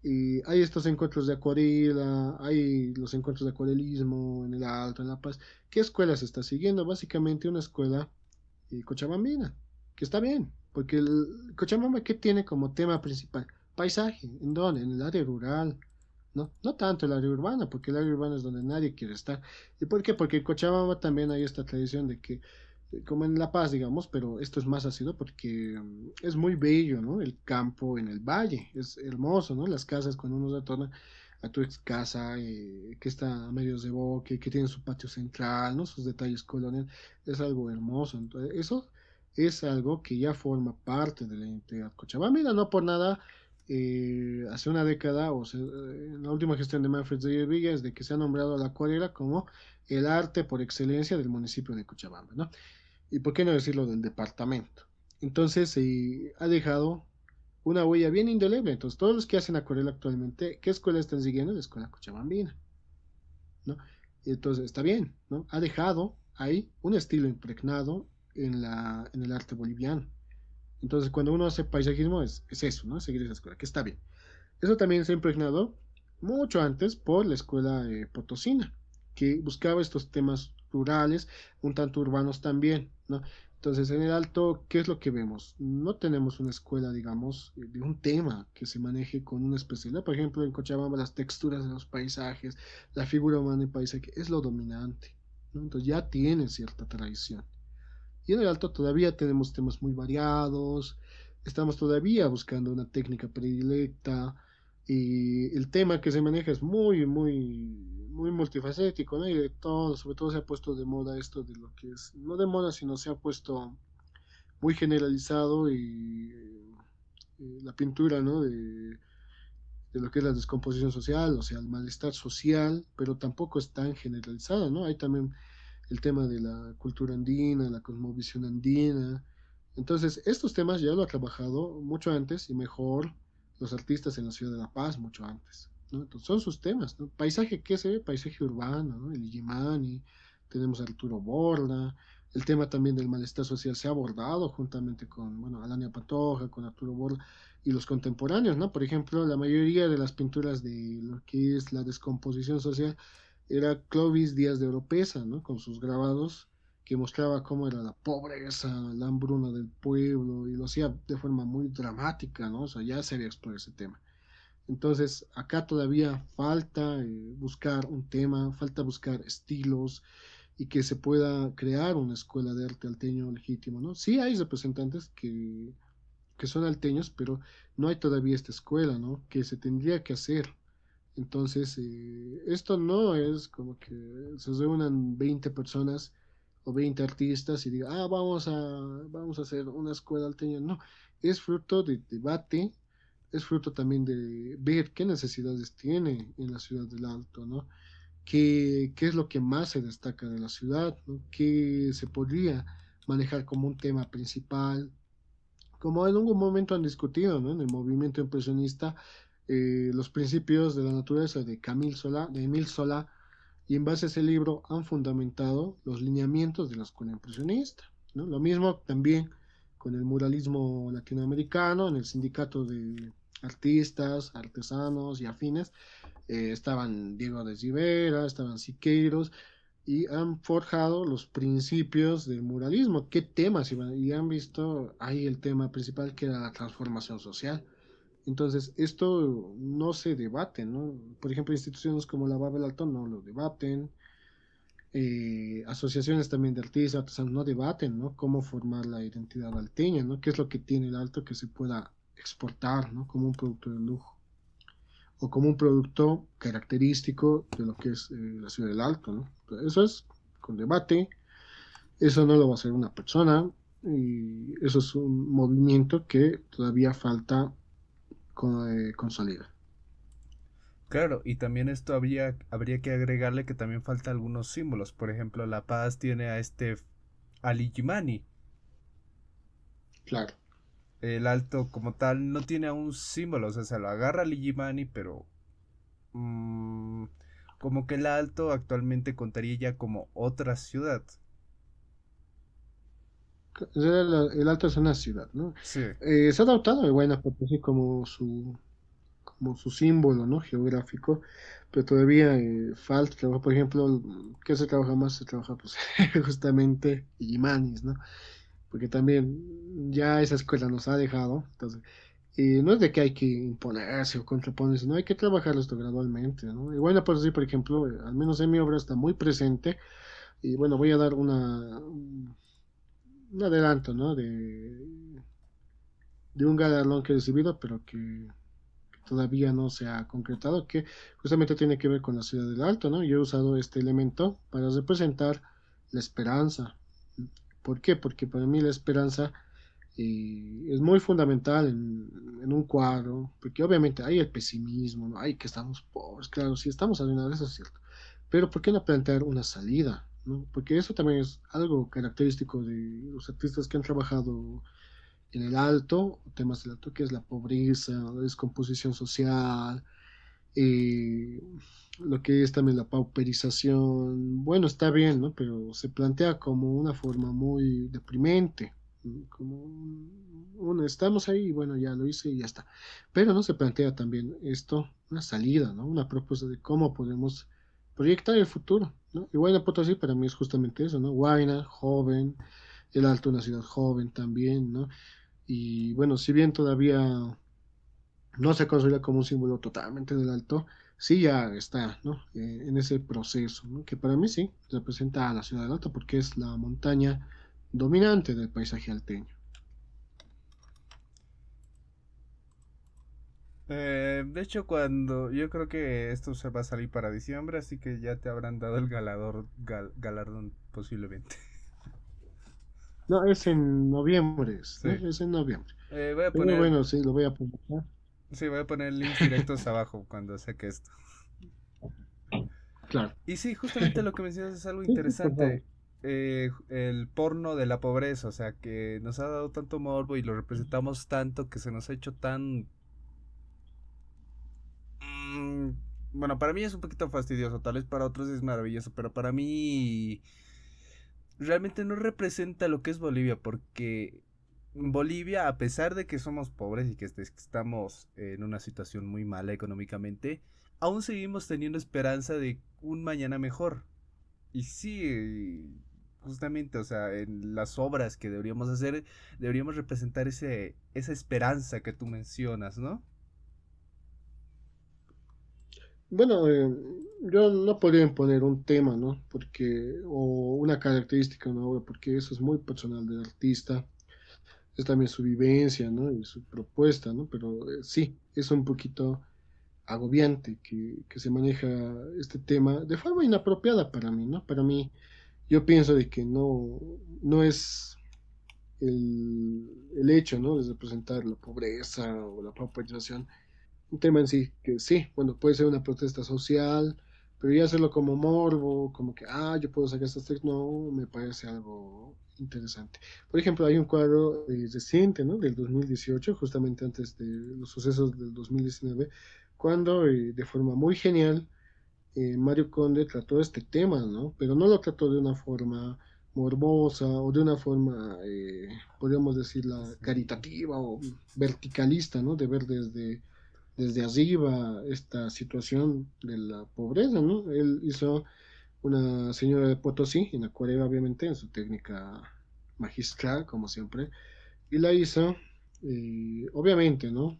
hay estos encuentros de acuarela, hay los encuentros de acuarelismo en el Alto, en La Paz, ¿qué escuela se está siguiendo? Básicamente una escuela cochabambina, que está bien, porque el Cochabamba, ¿qué tiene como tema principal? Paisaje, ¿en dónde? En el área rural, ¿no? No tanto el área urbana, porque el área urbana es donde nadie quiere estar. ¿Y por qué? Porque en Cochabamba también hay esta tradición de que, como en La Paz, digamos, pero esto es más ácido porque es muy bello, ¿no? El campo en el valle, es hermoso, ¿no? Las casas, cuando uno retorna a tu ex casa, que está a medios de bosque, que tiene su patio central, ¿no? Sus detalles coloniales, es algo hermoso. Entonces, eso es algo que ya forma parte de la identidad cochabambina, no por nada. Hace una década, o sea, en la última gestión de Manfred Villa, es de que se ha nombrado a la acuarela como el arte por excelencia del municipio de Cochabamba, ¿no? Y por qué no decirlo del departamento. Entonces, ha dejado una huella bien indeleble. Entonces, todos los que hacen acuarela actualmente, ¿qué escuela están siguiendo? La escuela cochabambina, ¿no? Y entonces, está bien, ¿no? Ha dejado ahí un estilo impregnado en el arte boliviano. Entonces, cuando uno hace paisajismo, es eso, ¿no? Seguir esa escuela, que está bien. Eso también se ha impregnado mucho antes por la escuela potosina, que buscaba estos temas rurales, un tanto urbanos también, ¿no? Entonces, en el Alto, ¿qué es lo que vemos? No tenemos una escuela, digamos, de un tema que se maneje con una especialidad. Por ejemplo, en Cochabamba, las texturas de los paisajes, la figura humana en paisaje es lo dominante, ¿no? Entonces, ya tiene cierta tradición. Y en el Alto todavía tenemos temas muy variados, estamos todavía buscando una técnica predilecta y el tema que se maneja es muy multifacético, ¿no? Y de todo, sobre todo se ha puesto de moda esto de lo que es, no de moda, sino se ha puesto muy generalizado y la pintura, ¿no? De lo que es la descomposición social, o sea, el malestar social, pero tampoco es tan generalizado, ¿no? Hay también el tema de la cultura andina, la cosmovisión andina. Entonces, estos temas ya lo ha trabajado mucho antes y mejor los artistas en la ciudad de La Paz mucho antes, ¿no? Entonces, son sus temas, ¿no? Paisaje, ¿qué se ve? Paisaje urbano, ¿no? El Illimani, tenemos a Arturo Borda, el tema también del malestar social se ha abordado juntamente con, bueno, Alania Pantoja, con Arturo Borda y los contemporáneos, ¿no? Por ejemplo, la mayoría de las pinturas de lo que es la descomposición social era Clovis Díaz de Oropesa, ¿no? Con sus grabados que mostraba cómo era la pobreza, la hambruna del pueblo y lo hacía de forma muy dramática, ¿no? O sea, ya se había explorado ese tema. Entonces, acá todavía falta buscar un tema, falta buscar estilos y que se pueda crear una escuela de arte alteño legítimo, ¿no? Sí hay representantes que son alteños, pero no hay todavía esta escuela, ¿no? Que se tendría que hacer. Entonces, esto no es como que se reúnan 20 personas o 20 artistas y digan, ah, vamos a hacer una escuela alteña. No, es fruto de debate, es fruto también de ver qué necesidades tiene en la ciudad del Alto, ¿no? Qué es lo que más se destaca de la ciudad, ¿no? ¿Qué se podría manejar como un tema principal? Como en algún momento han discutido, ¿no? En el movimiento impresionista, los principios de la naturaleza de de Emil Solá, y en base a ese libro han fundamentado los lineamientos de la escuela impresionista, ¿no? Lo mismo también con el muralismo latinoamericano, en el sindicato de artistas, artesanos y afines, estaban Diego de Rivera, estaban Siqueiros, y han forjado los principios del muralismo. ¿Qué temas iban? Y han visto ahí el tema principal que era la transformación social. Entonces, esto no se debate, ¿no? Por ejemplo, instituciones como la Babel Alto no lo debaten, asociaciones también de artistas, artesanos no debaten, ¿no? Cómo formar la identidad alteña, ¿no? ¿Qué es lo que tiene el Alto que se pueda exportar, ¿no? Como un producto de lujo o como un producto característico de lo que es la ciudad del Alto, ¿no? Entonces, eso es con debate, eso no lo va a hacer una persona y eso es un movimiento que todavía falta consolidar. Claro, y también esto habría que agregarle que también falta algunos símbolos. Por ejemplo, La Paz tiene a Ali Gimani. Claro. El Alto como tal no tiene aún símbolos, o sea, se lo agarra Ali Gimani, pero mm, como que el Alto actualmente contaría ya como otra ciudad. El Alto es una ciudad, ¿no? Sí, Se ha adoptado de buena Potosí como su símbolo, ¿no? Geográfico, pero todavía falta trabajo. Por ejemplo, ¿qué se trabaja más? Se trabaja, pues, justamente Imanis, ¿no? Porque también ya esa escuela nos ha dejado. Entonces, no es de que hay que imponerse o contraponerse, no hay que trabajar esto gradualmente, ¿no? Y bueno, por así, por ejemplo, al menos en mi obra está muy presente. Y bueno, voy a dar un adelanto, ¿no? De un galardón que he recibido, pero que todavía no se ha concretado, que justamente tiene que ver con la ciudad del Alto, ¿no? Yo he usado este elemento para representar la esperanza. ¿Por qué? Porque para mí la esperanza es muy fundamental en un cuadro, porque obviamente hay el pesimismo, ¿no? Hay que estamos pobres, claro, si estamos arruinados, eso es cierto, pero ¿por qué no plantear una salida? ¿No? Porque eso también es algo característico de los artistas que han trabajado en el alto, temas del alto, que es la pobreza, la descomposición social, eh, lo que es también la pauperización. Bueno, está bien, ¿no? Pero se plantea como una forma muy deprimente, ¿no? Como estamos ahí, bueno, ya lo hice y ya está. Pero no se plantea también esto, una salida, ¿no? Una propuesta de cómo podemos proyectar el futuro, ¿no? Y Huayna Potosí para mí es justamente eso, ¿no? Huayna, joven, el Alto, una ciudad joven también, ¿no? Y bueno, si bien todavía no se considera como un símbolo totalmente del Alto, sí ya está, ¿no? En ese proceso, ¿no? Que para mí sí representa a la ciudad del Alto porque es la montaña dominante del paisaje alteño. de hecho, cuando yo creo que esto se va a salir para diciembre, así que ya te habrán dado el galardón posiblemente. No, es en noviembre, Sí. ¿no? Es en noviembre. Voy a Pero poner, bueno, sí, lo voy a publicar. sí, voy a poner links directos abajo cuando saque esto. Claro. Y sí, justamente lo que mencionas es algo Sí, sí, por favor. interesante. El porno de la pobreza, o sea, que nos ha dado tanto morbo y lo representamos tanto que se nos ha hecho tan... mm, bueno, para mí es un poquito fastidioso, tal vez para otros es maravilloso, pero para mí realmente no representa lo que es Bolivia, porque Bolivia, a pesar de que somos pobres y que estamos en una situación muy mala económicamente, aún seguimos teniendo esperanza de un mañana mejor. Y sí, justamente, o sea, en las obras que deberíamos hacer, deberíamos representar esa esperanza que tú mencionas, ¿no? Bueno, yo no podría imponer un tema, ¿no? Porque, o una característica de una obra, porque eso es muy personal del artista, es también su vivencia, ¿no? Y su propuesta, ¿no? Pero sí, es un poquito agobiante que se maneja este tema de forma inapropiada para mí, ¿no? Para mí, yo pienso de que no es el hecho, ¿no? De representar la pobreza o la pauperización un tema en sí, que sí, bueno, puede ser una protesta social, pero ya hacerlo como morbo, como que, yo puedo sacar estas textos, no, me parece algo interesante. Por ejemplo, hay un cuadro reciente, ¿no? Del 2018, justamente antes de los sucesos del 2019, cuando de forma muy genial Mario Conde trató este tema, ¿no? Pero no lo trató de una forma morbosa o de una forma, podríamos decirla, Sí. caritativa o verticalista, ¿no? De ver desde arriba esta situación de la pobreza, ¿no? Él hizo una señora de Potosí, en acuarela obviamente, en su técnica magistral, como siempre, y la hizo, obviamente, ¿no?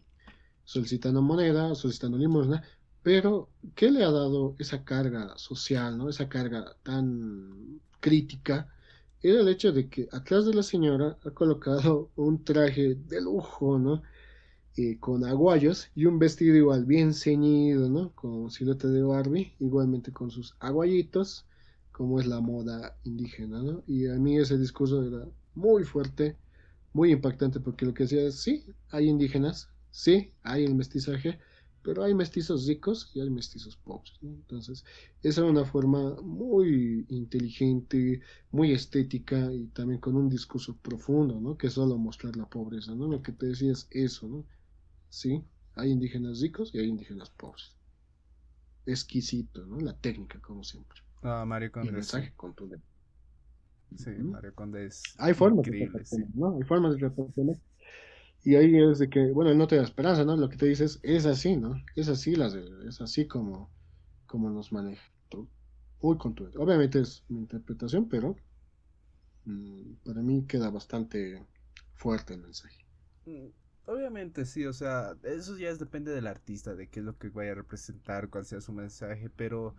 Solicitando moneda, solicitando limosna, pero ¿qué le ha dado esa carga social, ¿no? Esa carga tan crítica? Era el hecho de que atrás de la señora ha colocado un traje de lujo, ¿no? Con aguayos y un vestido igual bien ceñido, ¿no? Con silueta de Barbie, igualmente con sus aguayitos, como es la moda indígena, ¿no? Y a mí ese discurso era muy fuerte, muy impactante, porque lo que decía es, sí, hay indígenas, sí, hay el mestizaje, pero hay mestizos ricos y hay mestizos pobres, ¿no? Entonces, esa es una forma muy inteligente, muy estética y también con un discurso profundo, ¿no? Que solo mostrar la pobreza, ¿no? Lo que te decía es eso, ¿no? Sí, hay indígenas ricos y hay indígenas pobres. Exquisito, ¿no? La técnica, como siempre. No, Mario Y el Conde sí. mensaje contundente. Sí, Ujú. Mario Conde es Hay formas de tratar increíble, sí. temas, ¿no? Hay formas de tratar temas. Y ahí es de que, bueno, él no te da esperanza, ¿no? Lo que te dices es así, ¿no? Es así, es así como nos maneja. Muy contundente. Obviamente es mi interpretación, pero para mí queda bastante fuerte el mensaje. Mm, Obviamente sí, o sea, eso ya depende del artista, de qué es lo que vaya a representar, cuál sea su mensaje, pero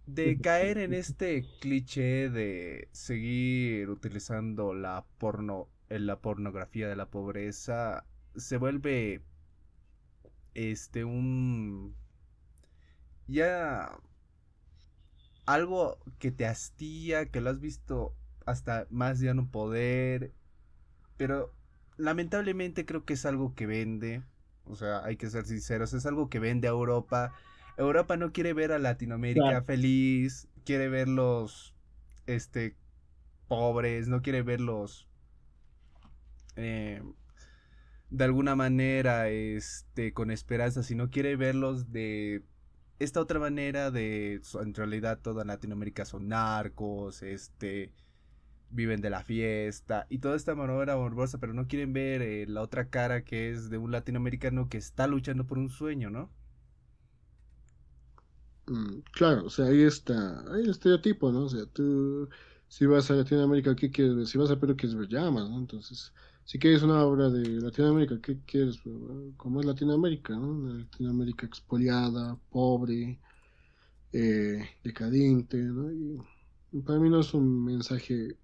de caer en este cliché de seguir utilizando la pornografía de la pobreza, se vuelve un ya algo que te hastía, que lo has visto hasta más ya no poder, pero lamentablemente creo que es algo que vende. O sea, hay que ser sinceros, es algo que vende a Europa. Europa no quiere ver a Claro. Latinoamérica feliz, quiere verlos este pobres, no quiere verlos eh, de alguna manera con esperanza, sino quiere verlos de esta otra manera de en realidad toda Latinoamérica son narcos, viven de la fiesta y toda esta manera morbosa, pero no quieren ver la otra cara que es de un latinoamericano que está luchando por un sueño, ¿no? Claro, o sea, ahí está, hay el estereotipo, ¿no? O sea, tú, si vas a Latinoamérica, ¿qué quieres ver? Si vas a Perú, quieres ver llamas, ¿no? Entonces, si quieres una obra de Latinoamérica, ¿qué quieres? ¿Cómo es Latinoamérica, ¿no? Una Latinoamérica expoliada, pobre, decadente, ¿no? Y para mí no es un mensaje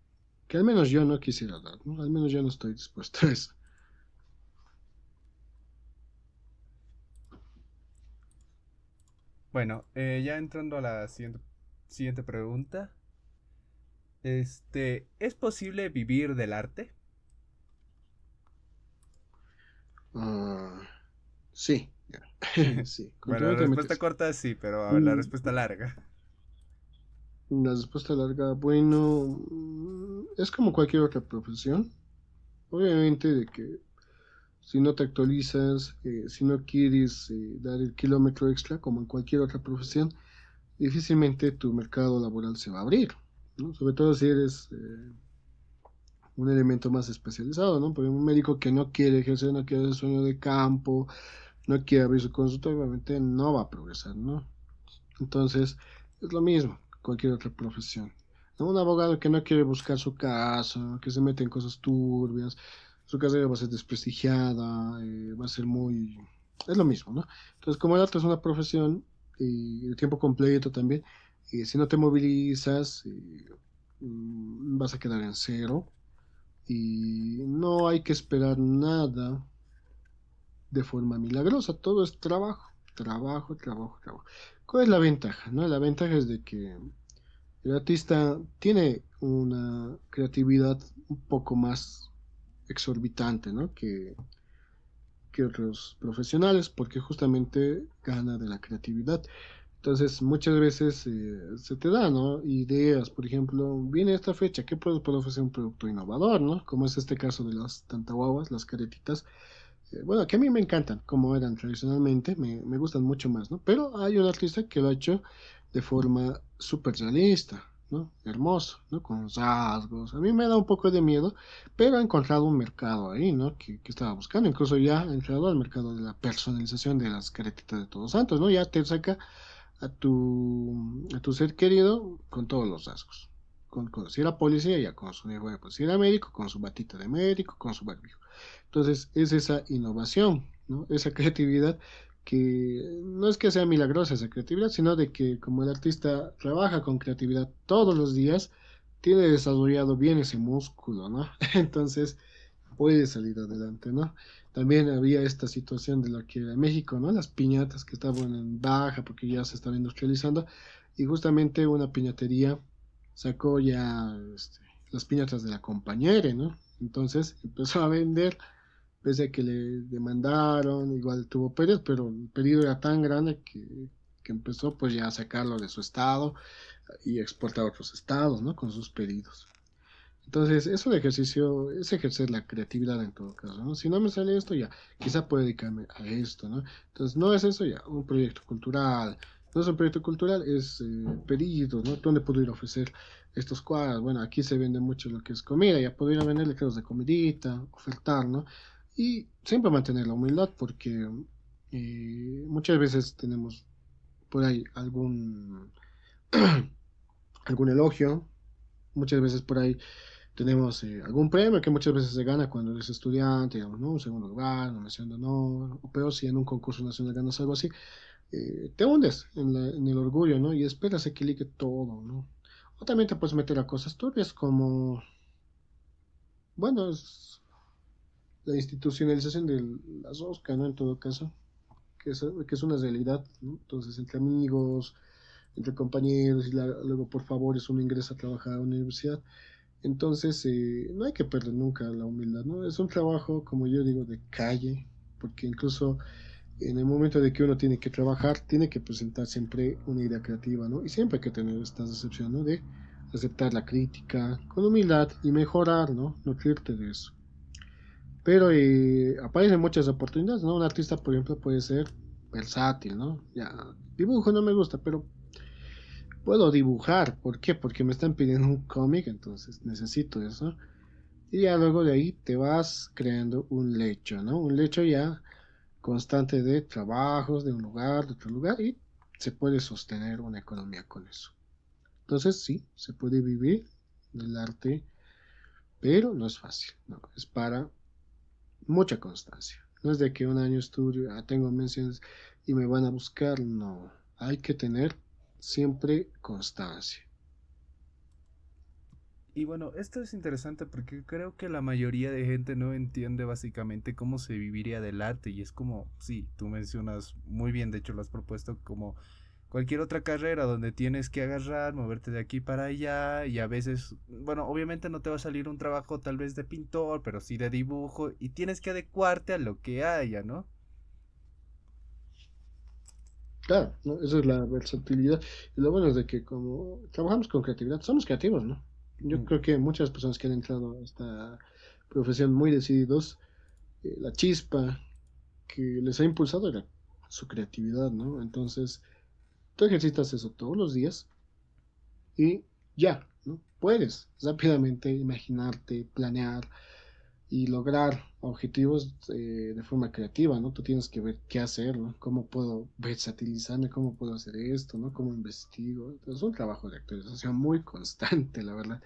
que al menos yo no quisiera dar, ¿no? Al menos yo no estoy dispuesto a eso. Bueno, ya entrando a la siguiente pregunta. ¿Es posible vivir del arte? Ah, sí, ya. Sí, Bueno, la contundentemente respuesta sí. corta sí, pero a ver, la Mm, respuesta larga. La respuesta larga, bueno, es como cualquier otra profesión. Obviamente de que si no te actualizas, si no quieres dar el kilómetro extra, como en cualquier otra profesión, difícilmente tu mercado laboral se va a abrir, ¿no? Sobre todo si eres un elemento más especializado, ¿no? Porque un médico que no quiere ejercer, no quiere hacer sueño de campo, no quiere abrir su consulta, obviamente no va a progresar, ¿no? Entonces, es lo mismo que cualquier otra profesión. ¿No? Un abogado que no quiere buscar su caso, que se mete en cosas turbias, su carrera va a ser desprestigiada, va a ser muy... Es lo mismo, ¿no? Entonces, como el arte es una profesión y de tiempo completo también, si no te movilizas, vas a quedar en cero y no hay que esperar nada de forma milagrosa, todo es trabajo, trabajo, trabajo, trabajo. ¿Cuál es la ventaja? ¿No? La ventaja es de que el artista tiene una creatividad un poco más exorbitante, ¿no? Que otros profesionales, porque justamente gana de la creatividad. Entonces, muchas veces se te da, ¿no? Ideas, por ejemplo, viene esta fecha, ¿qué puedo ofrecer un producto innovador, ¿no? Como es este caso de las tantahuavas, las caretitas, bueno, que a mí me encantan, como eran tradicionalmente, me gustan mucho más, ¿no? Pero hay un artista que lo ha hecho de forma súper realista, ¿no? Hermoso, ¿no? Con rasgos. A mí me da un poco de miedo, pero ha encontrado un mercado ahí, ¿no? Que estaba buscando. Incluso ya ha entrado al mercado de la personalización de las caretitas de Todos Santos, ¿no? Ya te saca a tu ser querido con todos los rasgos. Si era policía, ya con su uniforme, pues si era médico, con su batita de médico, con su barbijo. Entonces, es esa innovación, ¿no? Esa creatividad que no es que sea milagrosa esa creatividad, sino de que como el artista trabaja con creatividad todos los días, tiene desarrollado bien ese músculo, ¿no? Entonces, puede salir adelante, ¿no? También había esta situación de lo que era México, ¿no? Las piñatas que estaban en baja porque ya se estaba industrializando y justamente una piñatería sacó ya las piñatas de la compañera, ¿no? Entonces empezó a vender pese a que le demandaron, igual tuvo pérdidas, pero el pedido era tan grande que empezó pues ya a sacarlo de su estado y exportar a otros estados, ¿no? Con sus pedidos. Entonces, es un ejercicio, es ejercer la creatividad en todo caso, ¿no? Si no me sale esto, ya, quizá puedo dedicarme a esto, ¿no? Entonces, no es eso ya, un proyecto cultural. No es un proyecto cultural, es pedidos, ¿no? ¿Dónde puedo ir a ofrecer estos cuadros? Bueno, aquí se vende mucho lo que es comida, ya puedo ir a vender letreros de comidita, ofertar, ¿no? Y siempre mantener la humildad porque muchas veces tenemos por ahí algún elogio, muchas veces por ahí tenemos algún premio que muchas veces se gana cuando eres estudiante, digamos, ¿no? Un segundo lugar, una mención de honor, o peor si en un concurso nacional ganas algo así, te hundes en el orgullo, ¿no? Y esperas a que ligue todo, ¿no? O también te puedes meter a cosas turbias como, bueno, es la institucionalización de las OSCA, ¿no? En todo caso, que es una realidad, ¿no? Entonces, entre amigos, entre compañeros, y luego por favor es uno ingresa a trabajar a una universidad. Entonces, no hay que perder nunca la humildad, ¿no? Es un trabajo, como yo digo, de calle, porque incluso en el momento de que uno tiene que trabajar, tiene que presentar siempre una idea creativa, ¿no? Y siempre hay que tener esta decepción, ¿no? De aceptar la crítica con humildad y mejorar, ¿no? Nutrirte de eso. Pero aparecen muchas oportunidades, ¿no? Un artista, por ejemplo, puede ser versátil, ¿no? Ya, dibujo no me gusta, pero puedo dibujar. ¿Por qué? Porque me están pidiendo un cómic, entonces necesito eso. Y ya luego de ahí te vas creando un lecho, ¿no? Un lecho ya constante de trabajos de un lugar, de otro lugar, y se puede sostener una economía con eso. Entonces sí, se puede vivir del arte, pero no es fácil, ¿no? Es para mucha constancia. No es de que un año estudio, tengo menciones y me van a buscar, no. Hay que tener siempre constancia. Y bueno, esto es interesante porque creo que la mayoría de gente no entiende básicamente cómo se viviría del arte y es como, sí, tú mencionas muy bien, de hecho lo has propuesto como cualquier otra carrera donde tienes que agarrar, moverte de aquí para allá y a veces, bueno, obviamente no te va a salir un trabajo tal vez de pintor, pero sí de dibujo y tienes que adecuarte a lo que haya, ¿no? Claro, ¿no? Eso es la versatilidad. Y lo bueno es de que como trabajamos con creatividad, somos creativos, ¿no? Yo Mm. creo que muchas personas que han entrado a esta profesión muy decididos, la chispa que les ha impulsado era su creatividad, ¿no? Entonces, tú ejercitas eso todos los días y ya, ¿no? Puedes rápidamente imaginarte, planear y lograr objetivos de forma creativa, ¿no? Tú tienes que ver qué hacer, ¿no? ¿Cómo puedo versatilizarme? ¿Cómo puedo hacer esto? ¿No? ¿Cómo investigo? Entonces, es un trabajo de actualización muy constante, la verdad.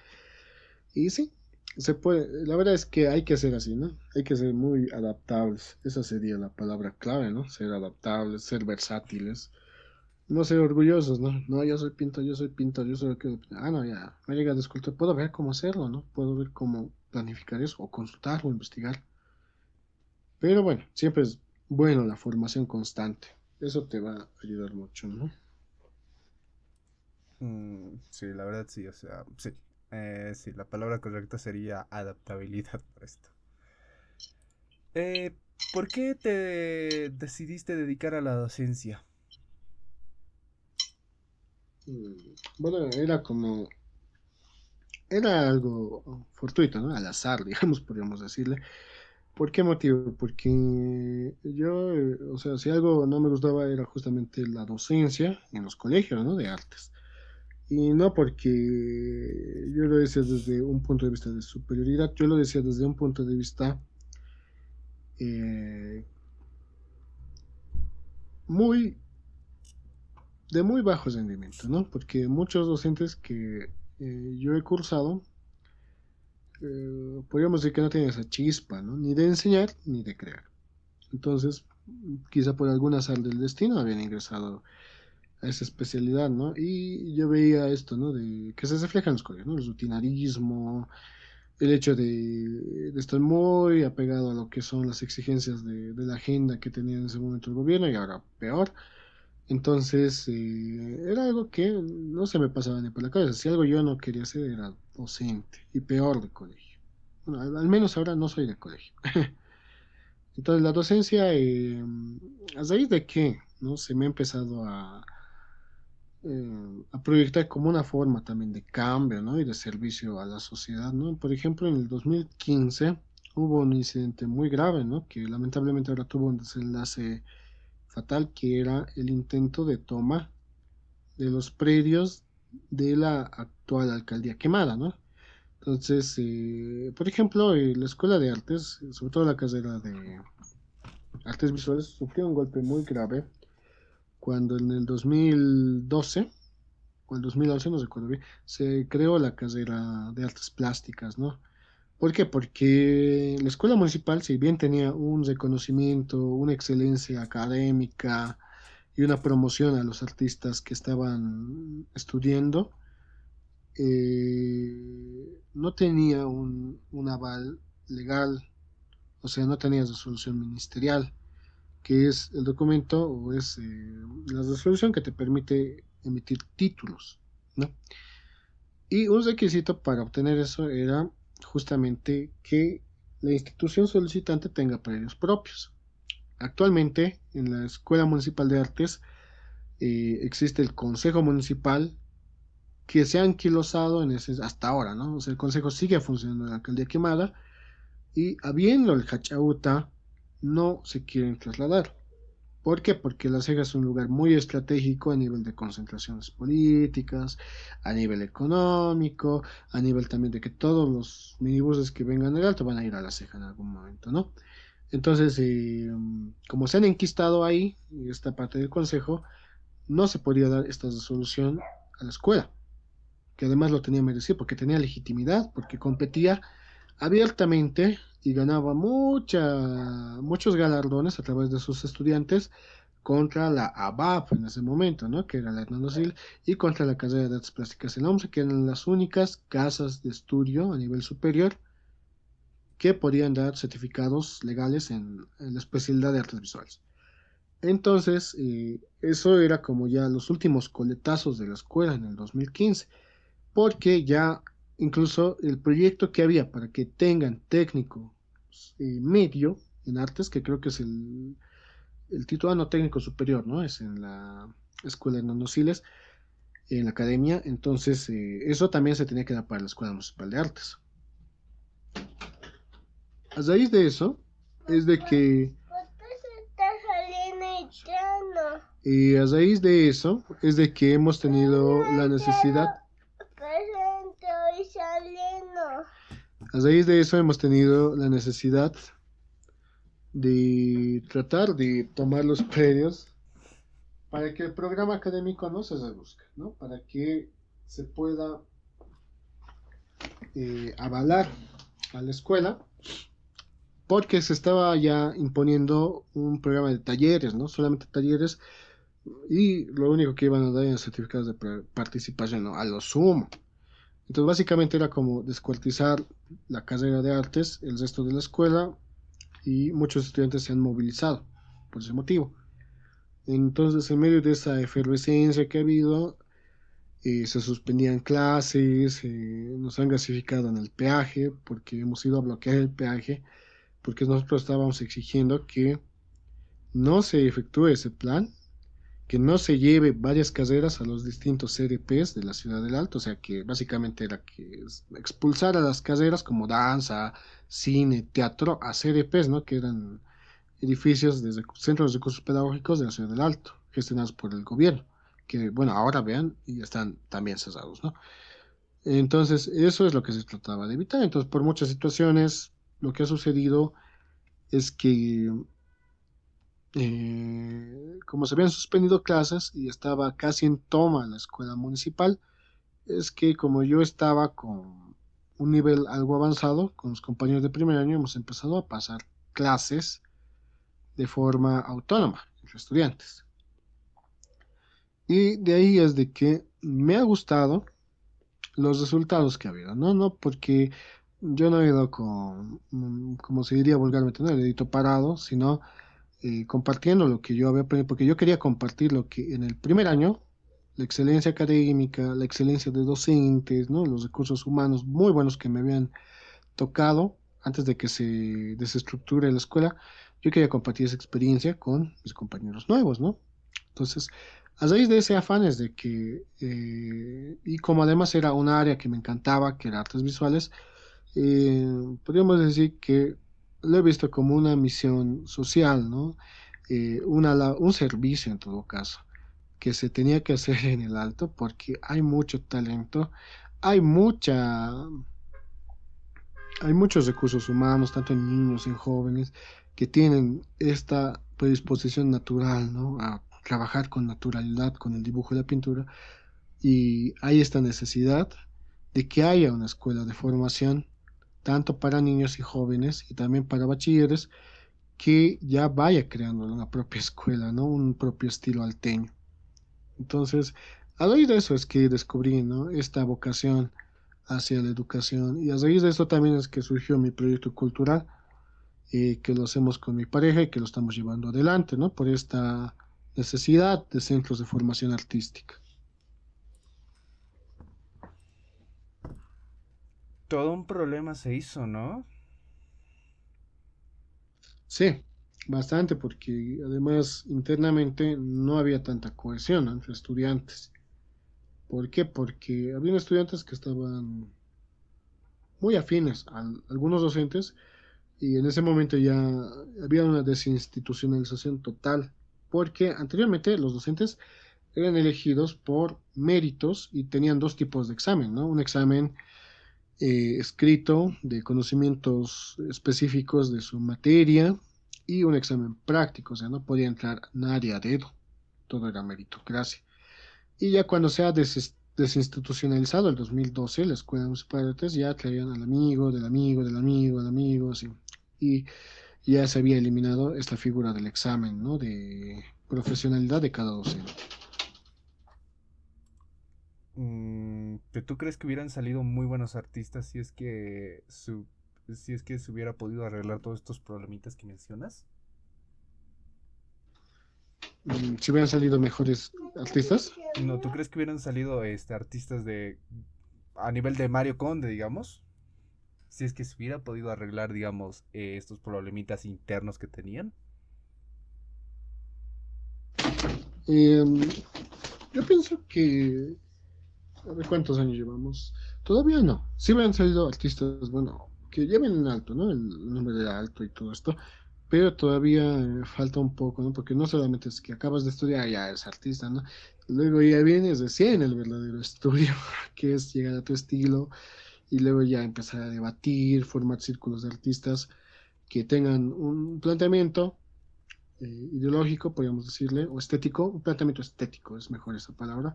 Y sí, se puede, la verdad es que hay que ser así, ¿no? Hay que ser muy adaptables. Esa sería la palabra clave, ¿no? Ser adaptables, ser versátiles. No ser orgullosos, ¿no? No, yo soy pintor, yo soy pintor, yo soy lo que... Ah, no, ya, me llega de escultor. Puedo ver cómo hacerlo, ¿no? Puedo ver cómo planificar eso, o consultar o investigar. Pero bueno, siempre es bueno la formación constante. Eso te va a ayudar mucho, ¿no? Sí, la verdad sí, o sea, sí. Sí, la palabra correcta sería adaptabilidad para esto. Eh, ¿Por qué te decidiste dedicar a la docencia? Bueno, era algo fortuito, ¿no? Al azar, digamos, podríamos decirle. ¿Por qué motivo? Porque yo, o sea, si algo no me gustaba era justamente la docencia en los colegios, ¿no? De artes. Y no porque yo lo decía desde un punto de vista de superioridad, yo lo decía desde un punto de vista eh, muy, de muy bajo rendimiento, ¿no? Porque muchos docentes que yo he cursado, podríamos decir que no tienen esa chispa, ¿no? Ni de enseñar ni de crear. Entonces, quizá por algún azar del destino habían ingresado a esa especialidad, ¿no? Y yo veía esto, ¿no? De que se refleja en los colegios, ¿no? El rutinarismo, el hecho de estar muy apegado a lo que son las exigencias de la agenda que tenía en ese momento el gobierno y ahora peor. Entonces, era algo que no se me pasaba ni por la cabeza. Si algo yo no quería hacer era docente y peor de colegio. Bueno, al menos ahora no soy de colegio. Entonces la docencia, ¿a raíz de qué? ¿No? Se me ha empezado a proyectar como una forma también de cambio, ¿no? Y de servicio a la sociedad, ¿no? Por ejemplo, en el 2015 hubo un incidente muy grave, ¿no? Que lamentablemente ahora tuvo un desenlace fatal, que era el intento de toma de los predios de la actual alcaldía quemada, ¿no? Entonces, por ejemplo, la Escuela de Artes, sobre todo la carrera de Artes Visuales, sufrió un golpe muy grave cuando en el 2012 o el 2011, no recuerdo bien, se creó la carrera de Artes Plásticas, ¿no? ¿Por qué? Porque la escuela municipal, si bien tenía un reconocimiento, una excelencia académica y una promoción a los artistas que estaban estudiando, no tenía un aval legal, o sea, no tenía resolución ministerial, que es el documento o es la resolución que te permite emitir títulos, ¿no? Y un requisito para obtener eso era justamente que la institución solicitante tenga predios propios. Actualmente, en la Escuela Municipal de Artes existe el Consejo Municipal que se ha anquilosado en ese, hasta ahora, ¿no? O sea, el Consejo sigue funcionando en la alcaldía quemada y habiendo el Hachauta, no se quieren trasladar. ¿Por qué? Porque La Ceja es un lugar muy estratégico a nivel de concentraciones políticas, a nivel económico, a nivel también de que todos los minibuses que vengan del Alto van a ir a La Ceja en algún momento, ¿no? Entonces, como se han enquistado ahí, esta parte del consejo, no se podía dar esta resolución a la escuela, que además lo tenía merecido, porque tenía legitimidad, porque competía abiertamente y ganaba muchos galardones a través de sus estudiantes contra la ABAP en ese momento, ¿no? Que era la Hernando Sil, y contra la carrera de Artes Plásticas en la OMSE, que eran las únicas casas de estudio a nivel superior que podían dar certificados legales en la especialidad de artes visuales. Entonces, eso era como ya los últimos coletazos de la escuela en el 2015, porque ya incluso el proyecto que había para que tengan técnico medio en artes, que creo que es el titulado técnico superior, ¿no? Es en la escuela de Nonosiles, en la academia, entonces eso también se tenía que dar para la Escuela Municipal de Artes. A raíz de eso, es de que a raíz de eso, es de que hemos tenido la necesidad. A raíz de eso hemos tenido la necesidad de tratar de tomar los predios para que el programa académico no se reduzca, ¿no? Para que se pueda avalar a la escuela, porque se estaba ya imponiendo un programa de talleres, ¿no? Solamente talleres, y lo único que iban a dar eran certificados de participación, ¿no? A lo sumo. Entonces, básicamente era como descuartizar la carrera de artes, el resto de la escuela, y muchos estudiantes se han movilizado por ese motivo. Entonces, en medio de esa efervescencia que ha habido, se suspendían clases, nos han gasificado en el peaje, porque hemos ido a bloquear el peaje, porque nosotros estábamos exigiendo que no se efectúe ese plan, que no se lleve varias carreras a los distintos CDPs de la ciudad del Alto, o sea que básicamente era que expulsar a las carreras como danza, cine, teatro a CDPs, ¿no? Que eran edificios de centros de recursos pedagógicos de la ciudad del Alto, gestionados por el gobierno, que bueno, ahora vean y están también cesados, ¿no? Entonces, eso es lo que se trataba de evitar. Entonces, por muchas situaciones, lo que ha sucedido es que como se habían suspendido clases y estaba casi en toma la escuela municipal, es que como yo estaba con un nivel algo avanzado con los compañeros de primer año, hemos empezado a pasar clases de forma autónoma, los estudiantes. Y de ahí es de que me ha gustado los resultados que ha habido, ¿no? No porque yo no he ido con, como se diría vulgarmente, no el dedito parado, sino compartiendo lo que yo había aprendido, porque yo quería compartir lo que en el primer año, la excelencia académica, la excelencia de docentes, ¿no? Los recursos humanos muy buenos que me habían tocado antes de que se desestructure la escuela, yo quería compartir esa experiencia con mis compañeros nuevos, ¿no? Entonces, a raíz de ese afán es de que, y como además era un área que me encantaba, que era artes visuales, eh, podríamos decir que lo he visto como una misión social, ¿no? Un servicio en todo caso, que se tenía que hacer en el Alto porque hay mucho talento, hay mucha, hay muchos recursos humanos, tanto en niños, en jóvenes, que tienen esta predisposición natural, ¿no? A trabajar con naturalidad, con el dibujo y la pintura, y hay esta necesidad de que haya una escuela de formación, tanto para niños y jóvenes y también para bachilleres, que ya vaya creando una propia escuela, ¿no? Un propio estilo alteño. Entonces, a raíz de eso es que descubrí, ¿no? Esta vocación hacia la educación y a raíz de eso también es que surgió mi proyecto cultural, que lo hacemos con mi pareja y que lo estamos llevando adelante, ¿no? Por esta necesidad de centros de formación artística. Todo un problema se hizo, ¿no? Sí, bastante, porque además internamente no había tanta cohesión, ¿no? Entre estudiantes. ¿Por qué? Porque había estudiantes que estaban muy afines a algunos docentes y en ese momento ya había una desinstitucionalización total, porque anteriormente los docentes eran elegidos por méritos y tenían dos tipos de examen, ¿no? Un examen escrito de conocimientos específicos de su materia y un examen práctico, o sea, no podía entrar nadie a dedo, todo era meritocracia. Y ya cuando se ha desinstitucionalizado el 2012, la escuela municipal de artes ya traían al amigo, del amigo, del amigo, del amigo, así. Y ya se había eliminado esta figura del examen, ¿no? De profesionalidad de cada docente. ¿Que tú crees que hubieran salido muy buenos artistas si es que se hubiera podido arreglar todos estos problemitas que mencionas? Si hubieran salido mejores artistas, No, ¿tú crees que hubieran salido artistas de a nivel de Mario Conde, digamos? Si es que se hubiera podido arreglar, digamos, estos problemitas internos que tenían. eh, yo pienso que, a ver cuántos años llevamos. Todavía no. Sí hubieran salido artistas, bueno, que lleven en alto, ¿no? El nombre de alto y todo esto, pero todavía falta un poco, ¿no? Porque no solamente es que acabas de estudiar, ya eres artista, ¿no? Luego ya vienes recién el verdadero estudio, que es llegar a tu estilo y luego ya empezar a debatir, formar círculos de artistas que tengan un planteamiento ideológico, podríamos decirle, o estético, un planteamiento estético, es mejor esa palabra,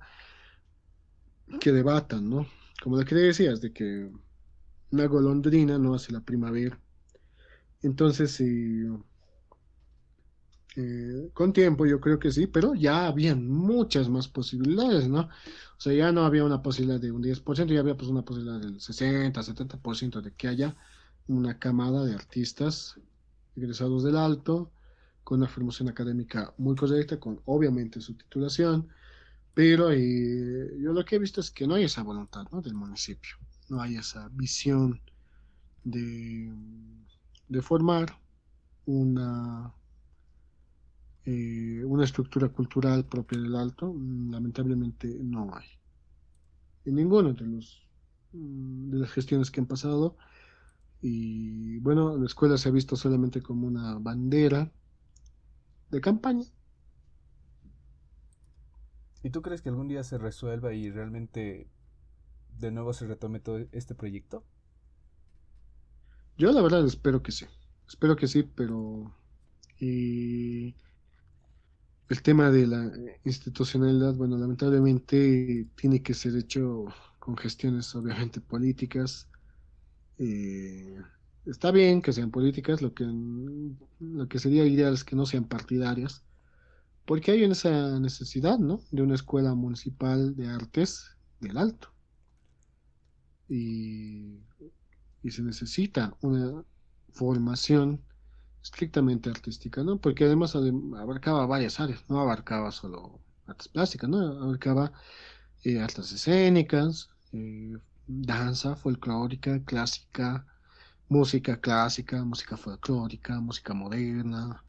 que debatan, ¿no? Como lo que decías, de que una golondrina no hace la primavera. Entonces, con tiempo yo creo que sí, pero ya habían muchas más posibilidades, ¿no? O sea, ya no había una posibilidad de un 10%, ya había pues una posibilidad del 60, 70% de que haya una camada de artistas egresados del Alto, con una formación académica muy correcta, con obviamente su titulación, pero yo lo que he visto es que no hay esa voluntad, ¿no? Del municipio, no hay esa visión de, de formar una una estructura cultural propia del Alto, lamentablemente no hay. En ninguno de de las gestiones que han pasado. Y bueno, la escuela se ha visto solamente como una bandera de campaña. ¿Y tú crees que algún día se resuelva y realmente de nuevo se retome todo este proyecto? Yo la verdad espero que sí, pero eh, el tema de la institucionalidad, bueno, lamentablemente tiene que ser hecho con gestiones obviamente políticas. Eh, Está bien que sean políticas, lo que sería ideal es que no sean partidarias, porque hay esa necesidad, ¿no? De una escuela municipal de artes del Alto y, y se necesita una formación estrictamente artística, ¿no? Porque además abarcaba varias áreas, no abarcaba solo artes plásticas, ¿no? Abarcaba artes escénicas, danza folclórica, clásica, música clásica, música folclórica, música moderna,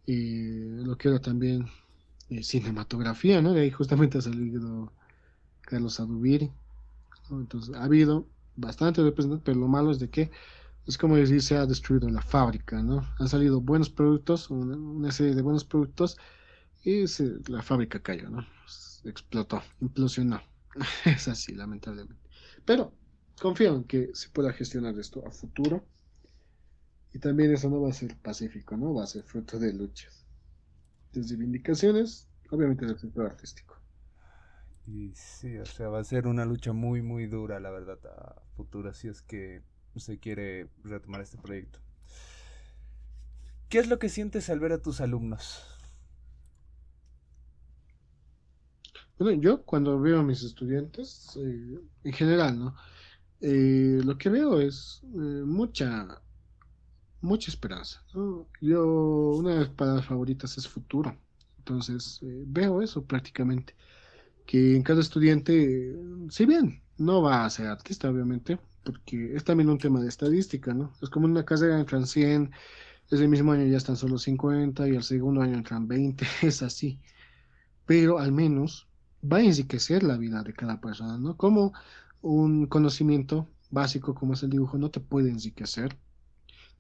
lo que era también cinematografía, ¿no? De ahí justamente ha salido Carlos Adubiri, ¿no? Entonces ha habido bastante representación, pero lo malo es de que es como decir, se ha destruido la fábrica, ¿no? Han salido buenos productos, una serie de buenos productos, y la fábrica cayó, ¿no? Explotó, implosionó. Es así, lamentablemente. Pero confío en que se pueda gestionar esto a futuro. Y también eso no va a ser pacífico, ¿no? Va a ser fruto de luchas, de reivindicaciones, obviamente del sector artístico. Y sí, o sea, va a ser una lucha muy, muy dura, la verdad, a futuro, si es que se quiere retomar este proyecto. ¿Qué es lo que sientes al ver a tus alumnos? Bueno, yo cuando veo a mis estudiantes, en general, ¿no? Lo que veo es mucha esperanza, ¿no? Yo, una de mis palabras favoritas es futuro. Entonces, veo eso prácticamente, que en cada estudiante, si bien no va a ser artista, obviamente, porque es también un tema de estadística, ¿no? Es como en una carrera entran 100, ese mismo año ya están solo 50 y el segundo año entran 20, es así. Pero al menos va a enriquecer la vida de cada persona, ¿no? Como un conocimiento básico como es el dibujo no te puede enriquecer,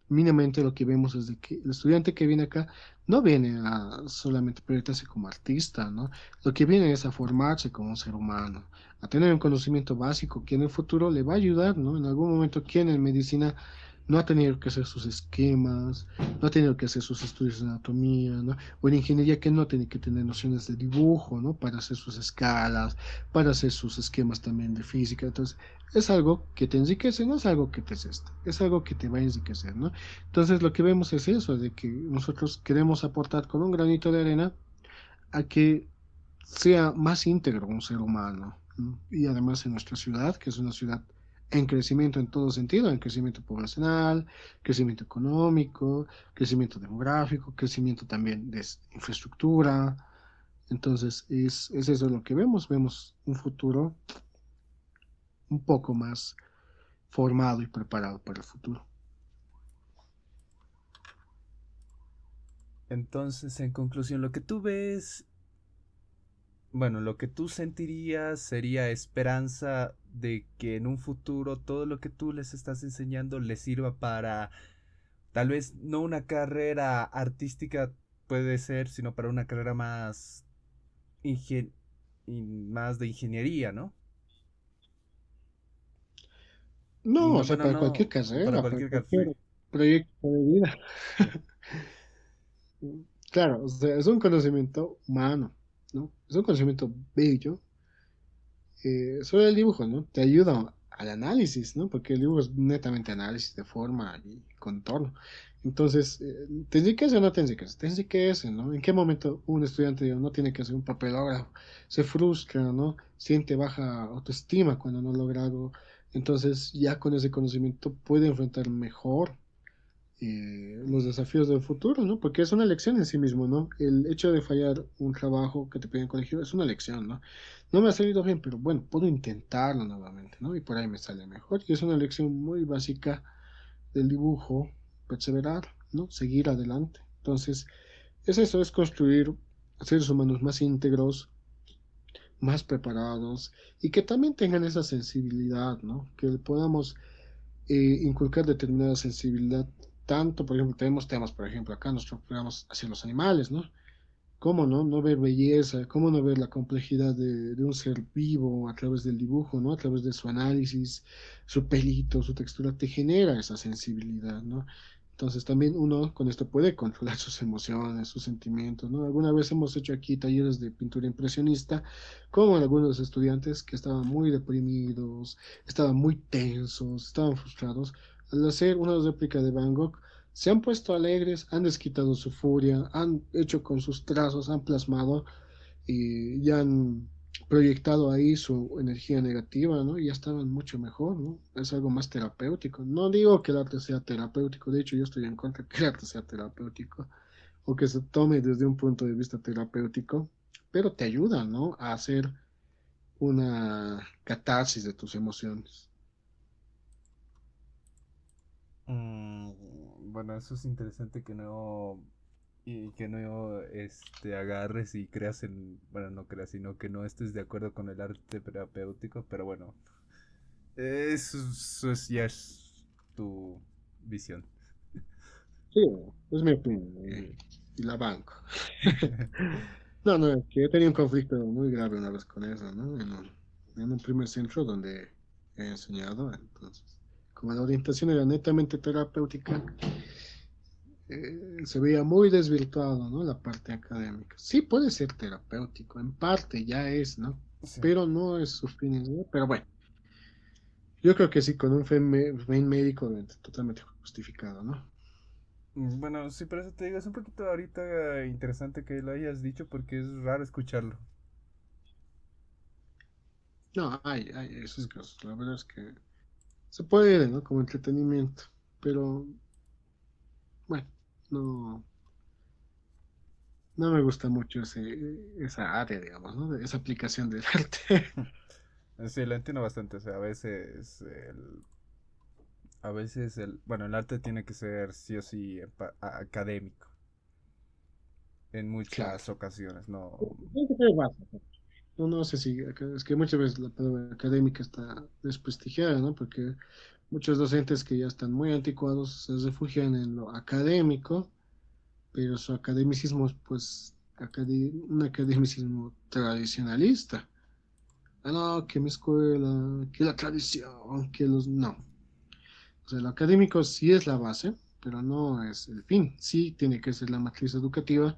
mínimamente lo que vemos es de que el estudiante que viene acá no viene a solamente proyectarse como artista, ¿no? Lo que viene es a formarse como un ser humano, a tener un conocimiento básico que en el futuro le va a ayudar, ¿no? En algún momento, quien en medicina no ha tenido que hacer sus esquemas, no ha tenido que hacer sus estudios de anatomía, ¿no? O en ingeniería que no tiene que tener nociones de dibujo, ¿no? Para hacer sus escalas, para hacer sus esquemas también de física. Entonces, es algo que te enriquece, no es algo que te cesta, es algo que te va a enriquecer, ¿no? Entonces lo que vemos es eso, de que nosotros queremos aportar con un granito de arena a que sea más íntegro un ser humano, ¿no? Y además en nuestra ciudad, que es una ciudad en crecimiento en todo sentido, en crecimiento poblacional, crecimiento económico, crecimiento demográfico, crecimiento también de infraestructura. Entonces es eso lo que vemos, vemos un futuro un poco más formado y preparado para el futuro. Entonces, en conclusión, lo que tú ves, bueno, lo que tú sentirías sería esperanza de que en un futuro todo lo que tú les estás enseñando les sirva para tal vez no una carrera artística puede ser, sino para una carrera más ingen más de ingeniería, ¿no? No, o sea, Bueno, para cualquier no, para carrera, para cualquier carrera, cualquier sí. proyecto de vida. Claro, o sea, es un conocimiento humano, ¿no? Es un conocimiento bello sobre el dibujo, ¿no? Te ayuda al análisis, ¿no? Porque el dibujo es netamente análisis de forma y contorno. Entonces, ¿te enriquece o no te enriquece? Te enriquece, ¿no? ¿En qué momento un estudiante digo, no tiene que hacer un papelógrafo? Se frustra, ¿no? Siente baja autoestima cuando no logra algo. Entonces, ya con ese conocimiento puede enfrentar mejor los desafíos del futuro, ¿no? Porque es una lección en sí mismo, ¿no? El hecho de fallar un trabajo que te piden en colegio es una lección, ¿no? No me ha salido bien, pero bueno, puedo intentarlo nuevamente, ¿no? Y por ahí me sale mejor. Y es una lección muy básica del dibujo, perseverar, ¿no? Seguir adelante. Entonces, es eso, es construir seres humanos más íntegros, más preparados y que también tengan esa sensibilidad, ¿no? Que podamos inculcar determinada sensibilidad. Tanto, por ejemplo, tenemos temas, por ejemplo, acá nuestros programas hacia los animales, ¿no? ¿Cómo no? No ver belleza, cómo no ver la complejidad de un ser vivo a través del dibujo, ¿no? A través de su análisis, su pelito, su textura, te genera esa sensibilidad, ¿no? Entonces también uno con esto puede controlar sus emociones, sus sentimientos, ¿no? Alguna vez hemos hecho aquí talleres de pintura impresionista con algunos estudiantes que estaban muy deprimidos, estaban muy tensos, estaban frustrados. Al hacer una réplica de Van Gogh, se han puesto alegres, han desquitado su furia, han hecho con sus trazos, han plasmado y ya han proyectado ahí su energía negativa, ¿no? Y ya estaban mucho mejor, ¿no? Es algo más terapéutico. No digo que el arte sea terapéutico, de hecho yo estoy en contra de que el arte sea terapéutico o que se tome desde un punto de vista terapéutico, pero te ayuda, ¿no? A hacer una catarsis de tus emociones. Bueno, eso es interesante que no y que no agarres y creas en, bueno, no creas, sino que no estés de acuerdo con el arte terapéutico, pero bueno, ya es tu visión. Sí, es mi opinión y la banco. No, no, es que he tenido un conflicto muy grave una vez con eso, ¿no? En un primer centro donde he enseñado, entonces, como la orientación era netamente terapéutica, se veía muy desvirtuado, ¿no? La parte académica. Sí puede ser terapéutico, en parte ya es, ¿no? Sí. Pero no es su fin, ¿no? Pero bueno, yo creo que sí, con un fin médico totalmente justificado, ¿no? Bueno, sí, por eso te digo, es un poquito ahorita interesante que lo hayas dicho porque es raro escucharlo. No, hay esos casos, la verdad es que se puede, ¿no? Como entretenimiento, pero bueno, no, no me gusta mucho esa área, digamos, ¿no? Esa aplicación del arte. Sí, lo entiendo bastante, o sea, bueno, el arte tiene que ser sí o sí académico en Claro. muchas ocasiones, no. Tiene que ser básico. No, no sé si, es que muchas veces la palabra académica está desprestigiada, ¿no? Porque muchos docentes que ya están muy anticuados se refugian en lo académico, pero su academicismo es pues un academicismo tradicionalista. Ah, no, que mi escuela, que la tradición, que los... No. O sea, lo académico sí es la base, pero no es el fin. Sí tiene que ser la matriz educativa,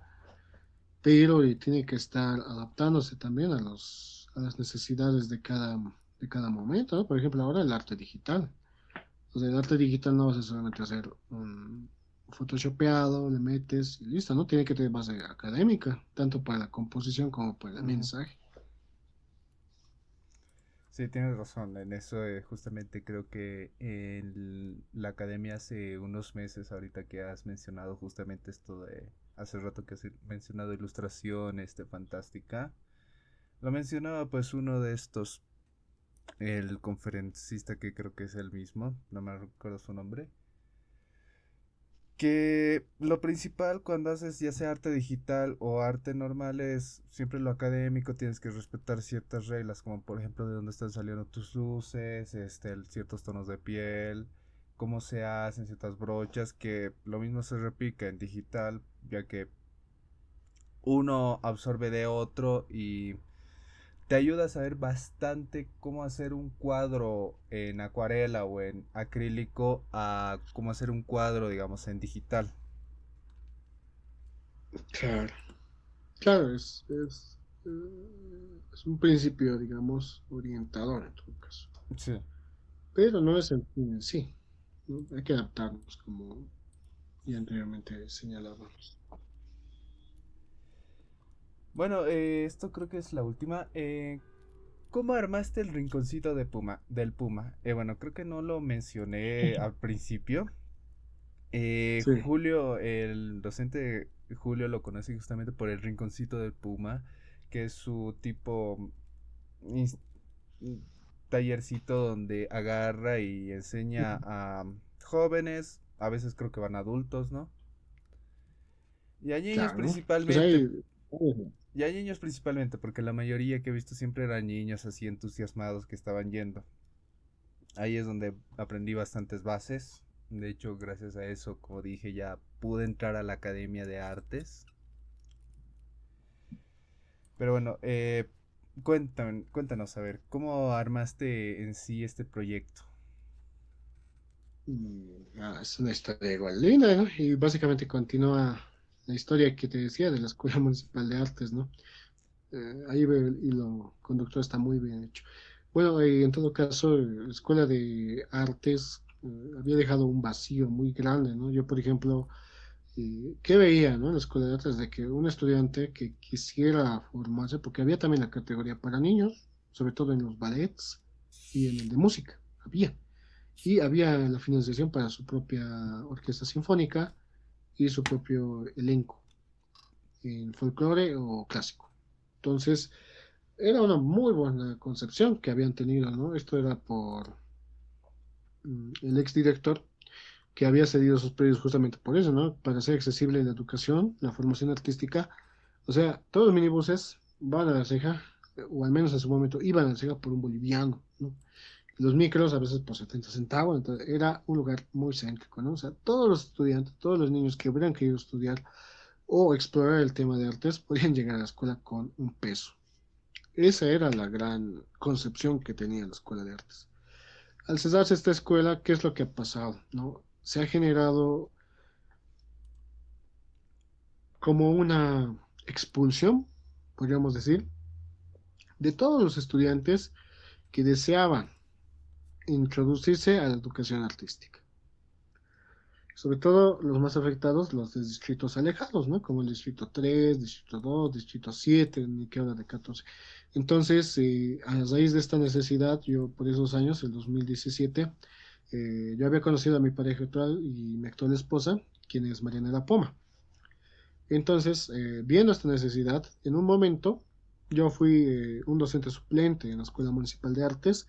pero tiene que estar adaptándose también a las necesidades de cada momento, ¿no? Por ejemplo, ahora el arte digital. O sea, el arte digital no vas a solamente hacer un photoshopeado, le metes y listo, ¿no? Tiene que tener base académica, tanto para la composición como para el Ujú. mensaje. Sí, tienes razón, en eso justamente creo que en la academia hace unos meses, ahorita que has mencionado justamente esto de, hace rato que has mencionado ilustración, fantástica, lo mencionaba pues uno de estos, el conferencista que creo que es el mismo, no me recuerdo su nombre, que lo principal cuando haces ya sea arte digital o arte normal es siempre lo académico, tienes que respetar ciertas reglas, como por ejemplo de dónde están saliendo tus luces, ciertos tonos de piel, cómo se hacen ciertas brochas, que lo mismo se replica en digital, ya que uno absorbe de otro y te ayuda a saber bastante cómo hacer un cuadro en acuarela o en acrílico a cómo hacer un cuadro, digamos, en digital. Claro, claro, es un principio, digamos, orientador en todo caso. Sí. Pero no es el fin en sí, ¿no? Hay que adaptarnos, como ya anteriormente señalábamos. Bueno, esto creo que es la última. ¿Cómo armaste el rinconcito del Puma? Bueno, creo que no lo mencioné al principio. Sí, Julio, el docente Julio lo conoce justamente por el rinconcito del Puma, que es su tipo ins- tallercito donde agarra y enseña a jóvenes, a veces creo que van adultos, ¿no? Y a niños claro. Pues principalmente. ahí, Y hay niños principalmente, porque la mayoría que he visto siempre eran niños así entusiasmados que estaban yendo. Ahí es donde aprendí bastantes bases. De hecho, gracias a eso, como dije, ya pude entrar a la Academia de Artes. Pero bueno, cuéntanos, a ver, ¿cómo armaste en sí este proyecto? es una historia igual linda, ¿no? Y básicamente continúa la historia que te decía de la Escuela Municipal de Artes, ¿no? Ahí veo el hilo conductor está muy bien hecho. Bueno, en todo caso, la Escuela de Artes había dejado un vacío muy grande, ¿no? Yo, por ejemplo, ¿qué veía, ¿no? En la Escuela de Artes de que un estudiante que quisiera formarse, porque había también la categoría para niños, sobre todo en los ballets y en el de música, había. Y había la financiación para su propia orquesta sinfónica y su propio elenco en folclore o clásico. Entonces, era una muy buena concepción que habían tenido, ¿no? Esto era por el exdirector, que había cedido sus predios justamente por eso, ¿no? Para hacer accesible la educación, la formación artística. O sea, todos los minibuses van a La Ceja, o al menos en su momento iban a La Ceja por un boliviano, ¿no? Los micros a veces por 70 centavos, entonces era un lugar muy céntrico, ¿no? O sea, todos los estudiantes, todos los niños que hubieran querido estudiar o explorar el tema de artes podían llegar a la escuela con un peso. Esa era la gran concepción que tenía la escuela de artes. Al cesarse esta escuela, ¿qué es lo que ha pasado? ¿No? Se ha generado como una expulsión, podríamos decir, de todos los estudiantes que deseaban introducirse a la educación artística. Sobre todo los más afectados, los de distritos alejados, ¿no? Como el distrito 3, distrito 2, distrito 7, ni que habla de 14. Entonces, a raíz de esta necesidad, yo por esos años, el 2017, yo había conocido a mi pareja actual y mi actual esposa, quien es Mariana La Poma. Entonces, viendo esta necesidad, en un momento yo fui un docente suplente en la Escuela Municipal de Artes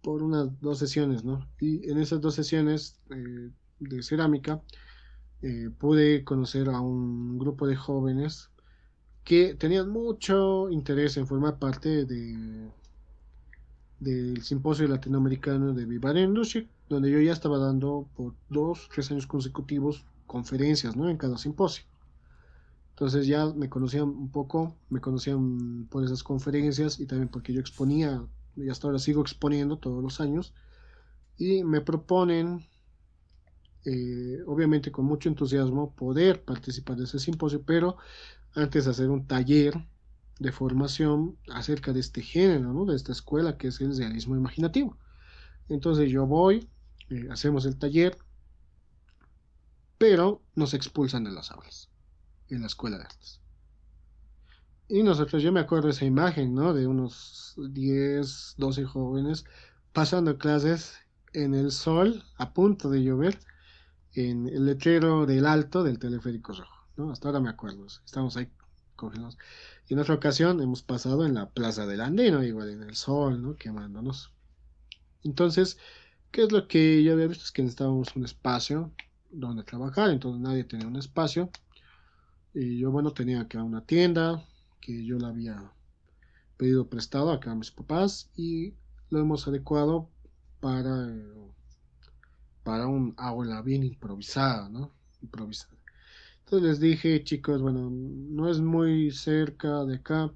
por unas 2 sesiones, ¿no? Y en esas 2 sesiones de cerámica pude conocer a un grupo de jóvenes que tenían mucho interés en formar parte del simposio latinoamericano de Vivar Industry, donde yo ya estaba dando por 2, 3 años consecutivos conferencias, ¿no? En cada simposio. Entonces ya me conocían un poco, me conocían por esas conferencias y también porque yo exponía, y hasta ahora sigo exponiendo todos los años, y me proponen, obviamente con mucho entusiasmo, poder participar de ese simposio, pero antes de hacer un taller de formación acerca de este género, ¿no? De esta escuela que es el realismo imaginativo. Entonces yo voy, hacemos el taller, pero nos expulsan de las aulas en la escuela de artes. Y nosotros, yo me acuerdo de esa imagen, ¿no? De unos 10 12 jóvenes pasando clases en el sol, a punto de llover, en el letrero del alto del teleférico rojo, ¿no? Hasta ahora me acuerdo, estamos ahí congelados. Y en otra ocasión hemos pasado en la Plaza del Andino, igual en el sol, ¿no? Quemándonos. Entonces, ¿qué es lo que yo había visto? Es que necesitábamos un espacio donde trabajar, entonces nadie tenía un espacio. Y yo, bueno, tenía acá una tienda que yo la había pedido prestado acá a mis papás y lo hemos adecuado para, para un aula bien improvisada, ¿no? Improvisada. Entonces les dije, chicos, bueno, no es muy cerca de acá,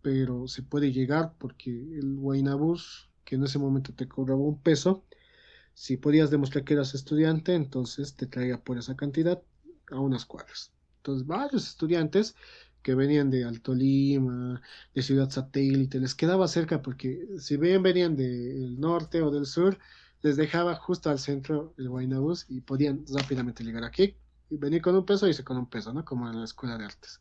pero se puede llegar porque el Guaynabús, que en ese momento te cobraba un peso, si podías demostrar que eras estudiante, entonces te traía por esa cantidad a unas cuadras. Entonces, varios estudiantes que venían de Alto Lima, de Ciudad Satélite, les quedaba cerca porque si bien venían del norte o del sur, les dejaba justo al centro el Guaynabús y podían rápidamente llegar aquí y venir con un peso y irse con un peso, ¿no? Como en la escuela de artes.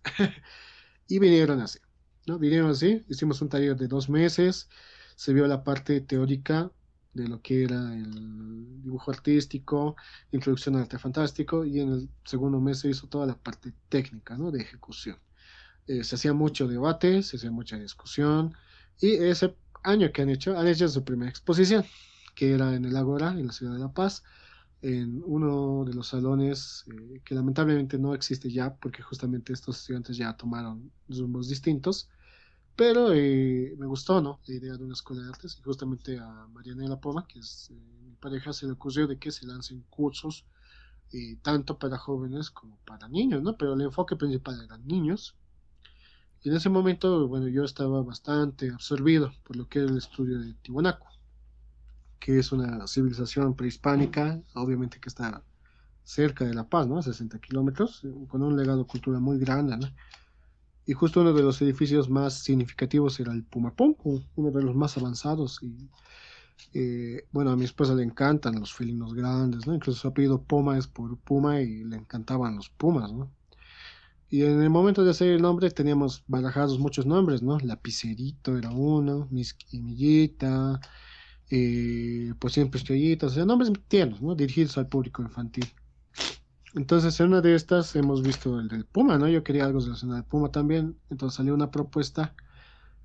Y vinieron así, ¿no? Vinieron así, hicimos un taller de 2 meses, se vio la parte teórica de lo que era el dibujo artístico, introducción al arte fantástico, y en el segundo mes se hizo toda la parte técnica, ¿no? De ejecución. Se hacía mucho debate, se hacía mucha discusión, y ese año que han hecho su primera exposición, que era en el Ágora, en la ciudad de La Paz, en uno de los salones que lamentablemente no existe ya, porque justamente estos estudiantes ya tomaron rumbos distintos, pero me gustó, ¿no? La idea de una escuela de artes, y justamente a Mariana de la Poma, que es mi pareja, se le ocurrió de que se lancen cursos tanto para jóvenes como para niños, ¿no? Pero el enfoque principal eran niños. Y en ese momento, bueno, yo estaba bastante absorbido por lo que era el estudio de Tiwanaku, que es una civilización prehispánica, obviamente que está cerca de La Paz, ¿no? A 60 kilómetros, con un legado cultural muy grande, ¿no? Y justo uno de los edificios más significativos era el Pumapón, uno de los más avanzados. Y bueno, a mi esposa le encantan los felinos grandes, ¿no? Incluso su apellido Poma es por Puma y le encantaban los Pumas, ¿no? Y en el momento de hacer el nombre teníamos barajados muchos nombres, ¿no? Lapicerito era uno, Millita, pues siempre estrellitas, o sea, nombres tiernos, ¿no? Dirigidos al público infantil. Entonces, en una de estas hemos visto el del Puma, ¿no? Yo quería algo relacionado al Puma también, entonces salió una propuesta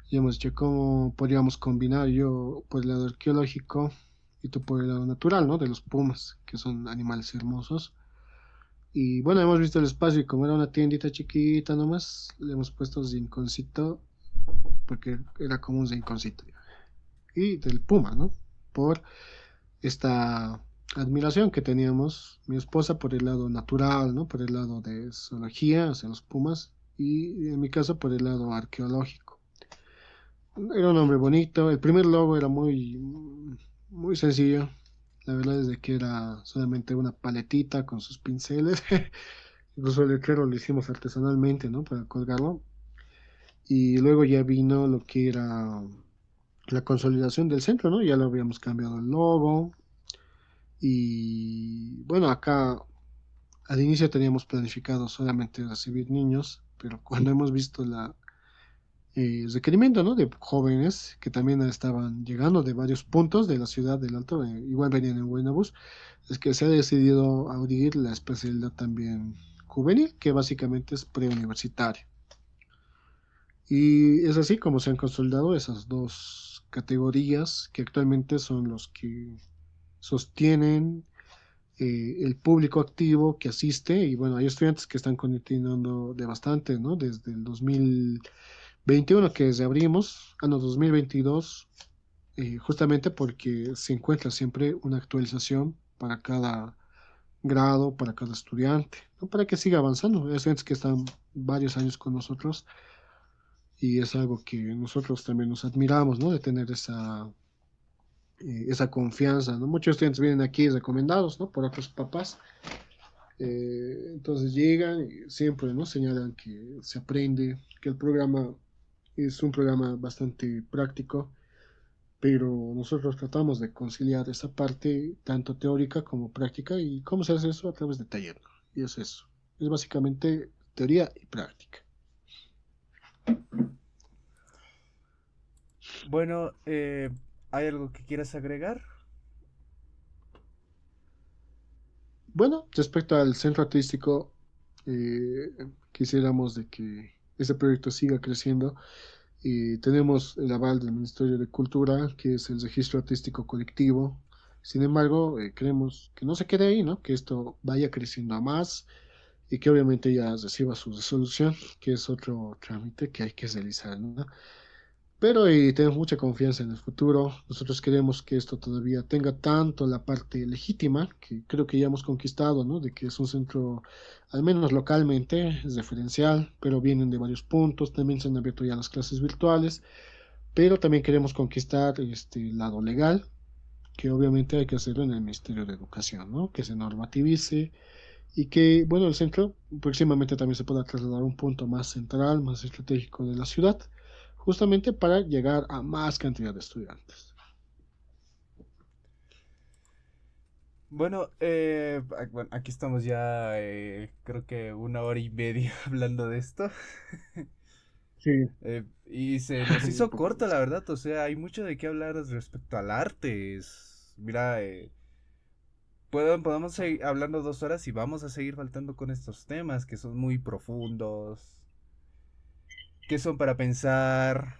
y hemos dicho cómo podríamos combinar yo por el lado arqueológico y tú por el lado natural, ¿no? De los pumas, que son animales hermosos. Y bueno, hemos visto el espacio y como era una tiendita chiquita nomás, le hemos puesto rinconcito, porque era como un rinconcito. Y del puma, ¿no? Por esta admiración que teníamos, mi esposa por el lado natural, ¿no? Por el lado de zoología, hacia los pumas, y en mi caso por el lado arqueológico. Era un hombre bonito, el primer logo era muy sencillo, la verdad es de que era solamente una paletita con sus pinceles, incluso el letrero lo hicimos artesanalmente, ¿no? Para colgarlo, y luego ya vino lo que era la consolidación del centro, ¿no? Ya lo habíamos cambiado el logo, y bueno, acá al inicio teníamos planificado solamente recibir niños, pero cuando hemos visto el requerimiento, ¿no? De jóvenes que también estaban llegando de varios puntos de la ciudad del Alto, igual venían en Buenabús, es que se ha decidido abrir la especialidad también juvenil, que básicamente es preuniversitario. Y es así como se han consolidado esas dos categorías que actualmente son los que sostienen el público activo que asiste, y bueno, hay estudiantes que están continuando de bastante, ¿no? Desde el 2021 que reabrimos, no, 2022, justamente porque se encuentra siempre una actualización para cada grado, para cada estudiante, ¿no? Para que siga avanzando. Hay estudiantes que están varios años con nosotros y es algo que nosotros también nos admiramos, ¿no? De tener esa confianza, ¿no? Muchos estudiantes vienen aquí recomendados, ¿no? Por otros papás. Entonces llegan y siempre, ¿no? Señalan que se aprende, que el programa es un programa bastante práctico, pero nosotros tratamos de conciliar esa parte tanto teórica como práctica. ¿Y cómo se hace eso? A través de taller, ¿no? Y es eso. Es básicamente teoría y práctica. Bueno, ¿hay algo que quieras agregar? Bueno, respecto al centro artístico, eh, quisiéramos de que ese proyecto siga creciendo. Y tenemos el aval del Ministerio de Cultura, que es el registro artístico colectivo. Sin embargo, queremos que no se quede ahí, ¿no? Que esto vaya creciendo a más y que obviamente ya reciba su resolución, que es otro trámite que hay que realizar, ¿no? Pero tenemos mucha confianza en el futuro. Nosotros queremos que esto todavía tenga tanto la parte legítima, que creo que ya hemos conquistado, ¿no? De que es un centro, al menos localmente, es referencial, pero vienen de varios puntos. También se han abierto ya las clases virtuales, pero también queremos conquistar este lado legal, que obviamente hay que hacerlo en el Ministerio de Educación, ¿no? Que se normativice y que, bueno, el centro próximamente también se pueda trasladar a un punto más central, más estratégico de la ciudad, justamente para llegar a más cantidad de estudiantes. Bueno, bueno, aquí estamos ya, creo que 1 hora y media hablando de esto. Sí, Y se nos un hizo poco corto, la más. verdad. O sea, hay mucho de qué hablar respecto al arte. Mira, podemos seguir hablando 2 horas y vamos a seguir faltando con estos temas que son muy profundos, que son para pensar.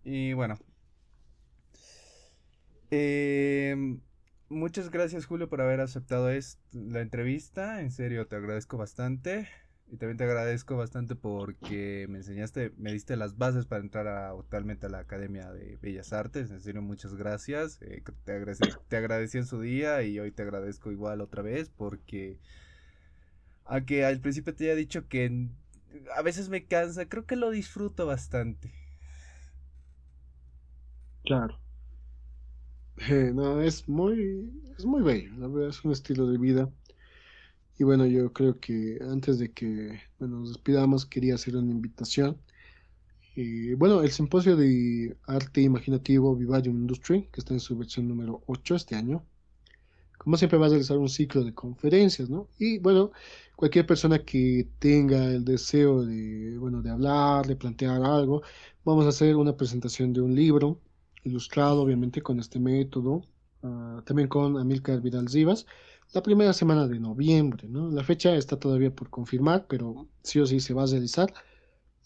Y bueno, eh, muchas gracias Julio por haber aceptado la entrevista. En serio, te agradezco bastante. Y también te agradezco bastante porque me enseñaste, me diste las bases para entrar totalmente a la Academia de Bellas Artes. En serio, muchas gracias. Te agradecí en su día y hoy te agradezco igual otra vez porque, aunque al principio te había dicho que a veces me cansa, creo que lo disfruto bastante. Claro. No, es muy bello, la verdad es un estilo de vida. Y bueno, yo creo que antes de que bueno, nos despidamos, quería hacer una invitación. Bueno, el simposio de arte imaginativo Vivarium Industry, que está en su versión número 8 este año, como siempre va a realizar un ciclo de conferencias, ¿no? Y bueno, cualquier persona que tenga el deseo de, bueno, de hablar, de plantear algo, vamos a hacer una presentación de un libro ilustrado, obviamente, con este método, también con Amílcar Vidal Rivas, la primera semana de noviembre, ¿no? La fecha está todavía por confirmar, pero sí o sí se va a realizar.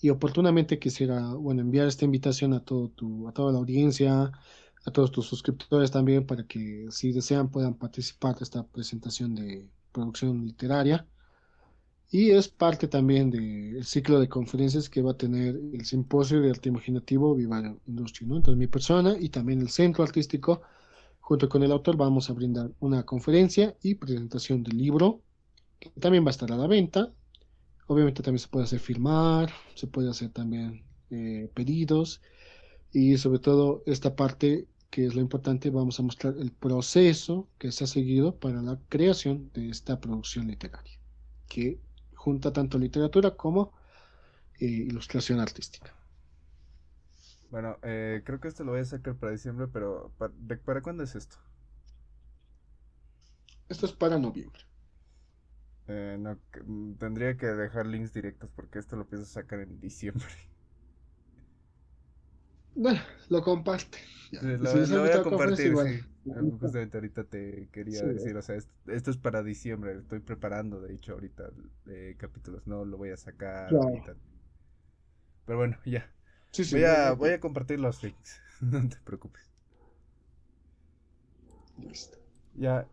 Y oportunamente quisiera, bueno, enviar esta invitación a a toda la audiencia, a todos tus suscriptores también para que si desean puedan participar de esta presentación de producción literaria. Y es parte también del ciclo de conferencias que va a tener el Simposio de Arte Imaginativo Viva la Industria, ¿no? Entonces mi persona y también el Centro Artístico, junto con el autor, vamos a brindar una conferencia y presentación del libro, que también va a estar a la venta. Obviamente también se puede hacer firmar, se puede hacer también pedidos y sobre todo esta parte que es lo importante, vamos a mostrar el proceso que se ha seguido para la creación de esta producción literaria, que junta tanto literatura como ilustración artística. Bueno, creo que esto lo voy a sacar para diciembre, pero ¿para cuándo es esto? Esto es para noviembre. No, tendría que dejar links directos porque esto lo pienso sacar en diciembre. Bueno, lo comparte. Ya. Sí, Y si lo desean voy a nuestra conferencia, compartir, igual. sí. Justamente ahorita te quería Sí, decir, o sea, esto es para diciembre. Estoy preparando, de hecho, ahorita capítulos. No lo voy a sacar claro. ahorita. Pero bueno, ya. Sí, sí, Voy no, no a, hay voy a problema. compartir los links. No te preocupes. Listo. Ya,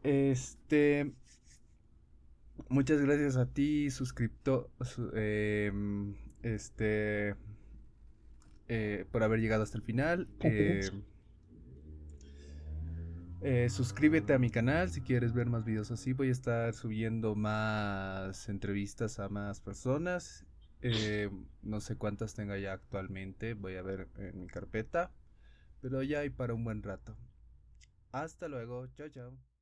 muchas gracias a ti, suscriptor, este, por haber llegado hasta el final. Suscríbete a mi canal si quieres ver más videos así. Voy a estar subiendo más entrevistas a más personas. No sé cuántas tenga ya actualmente. Voy a ver en mi carpeta. Pero ya hay para un buen rato. Hasta luego. Chao, chao.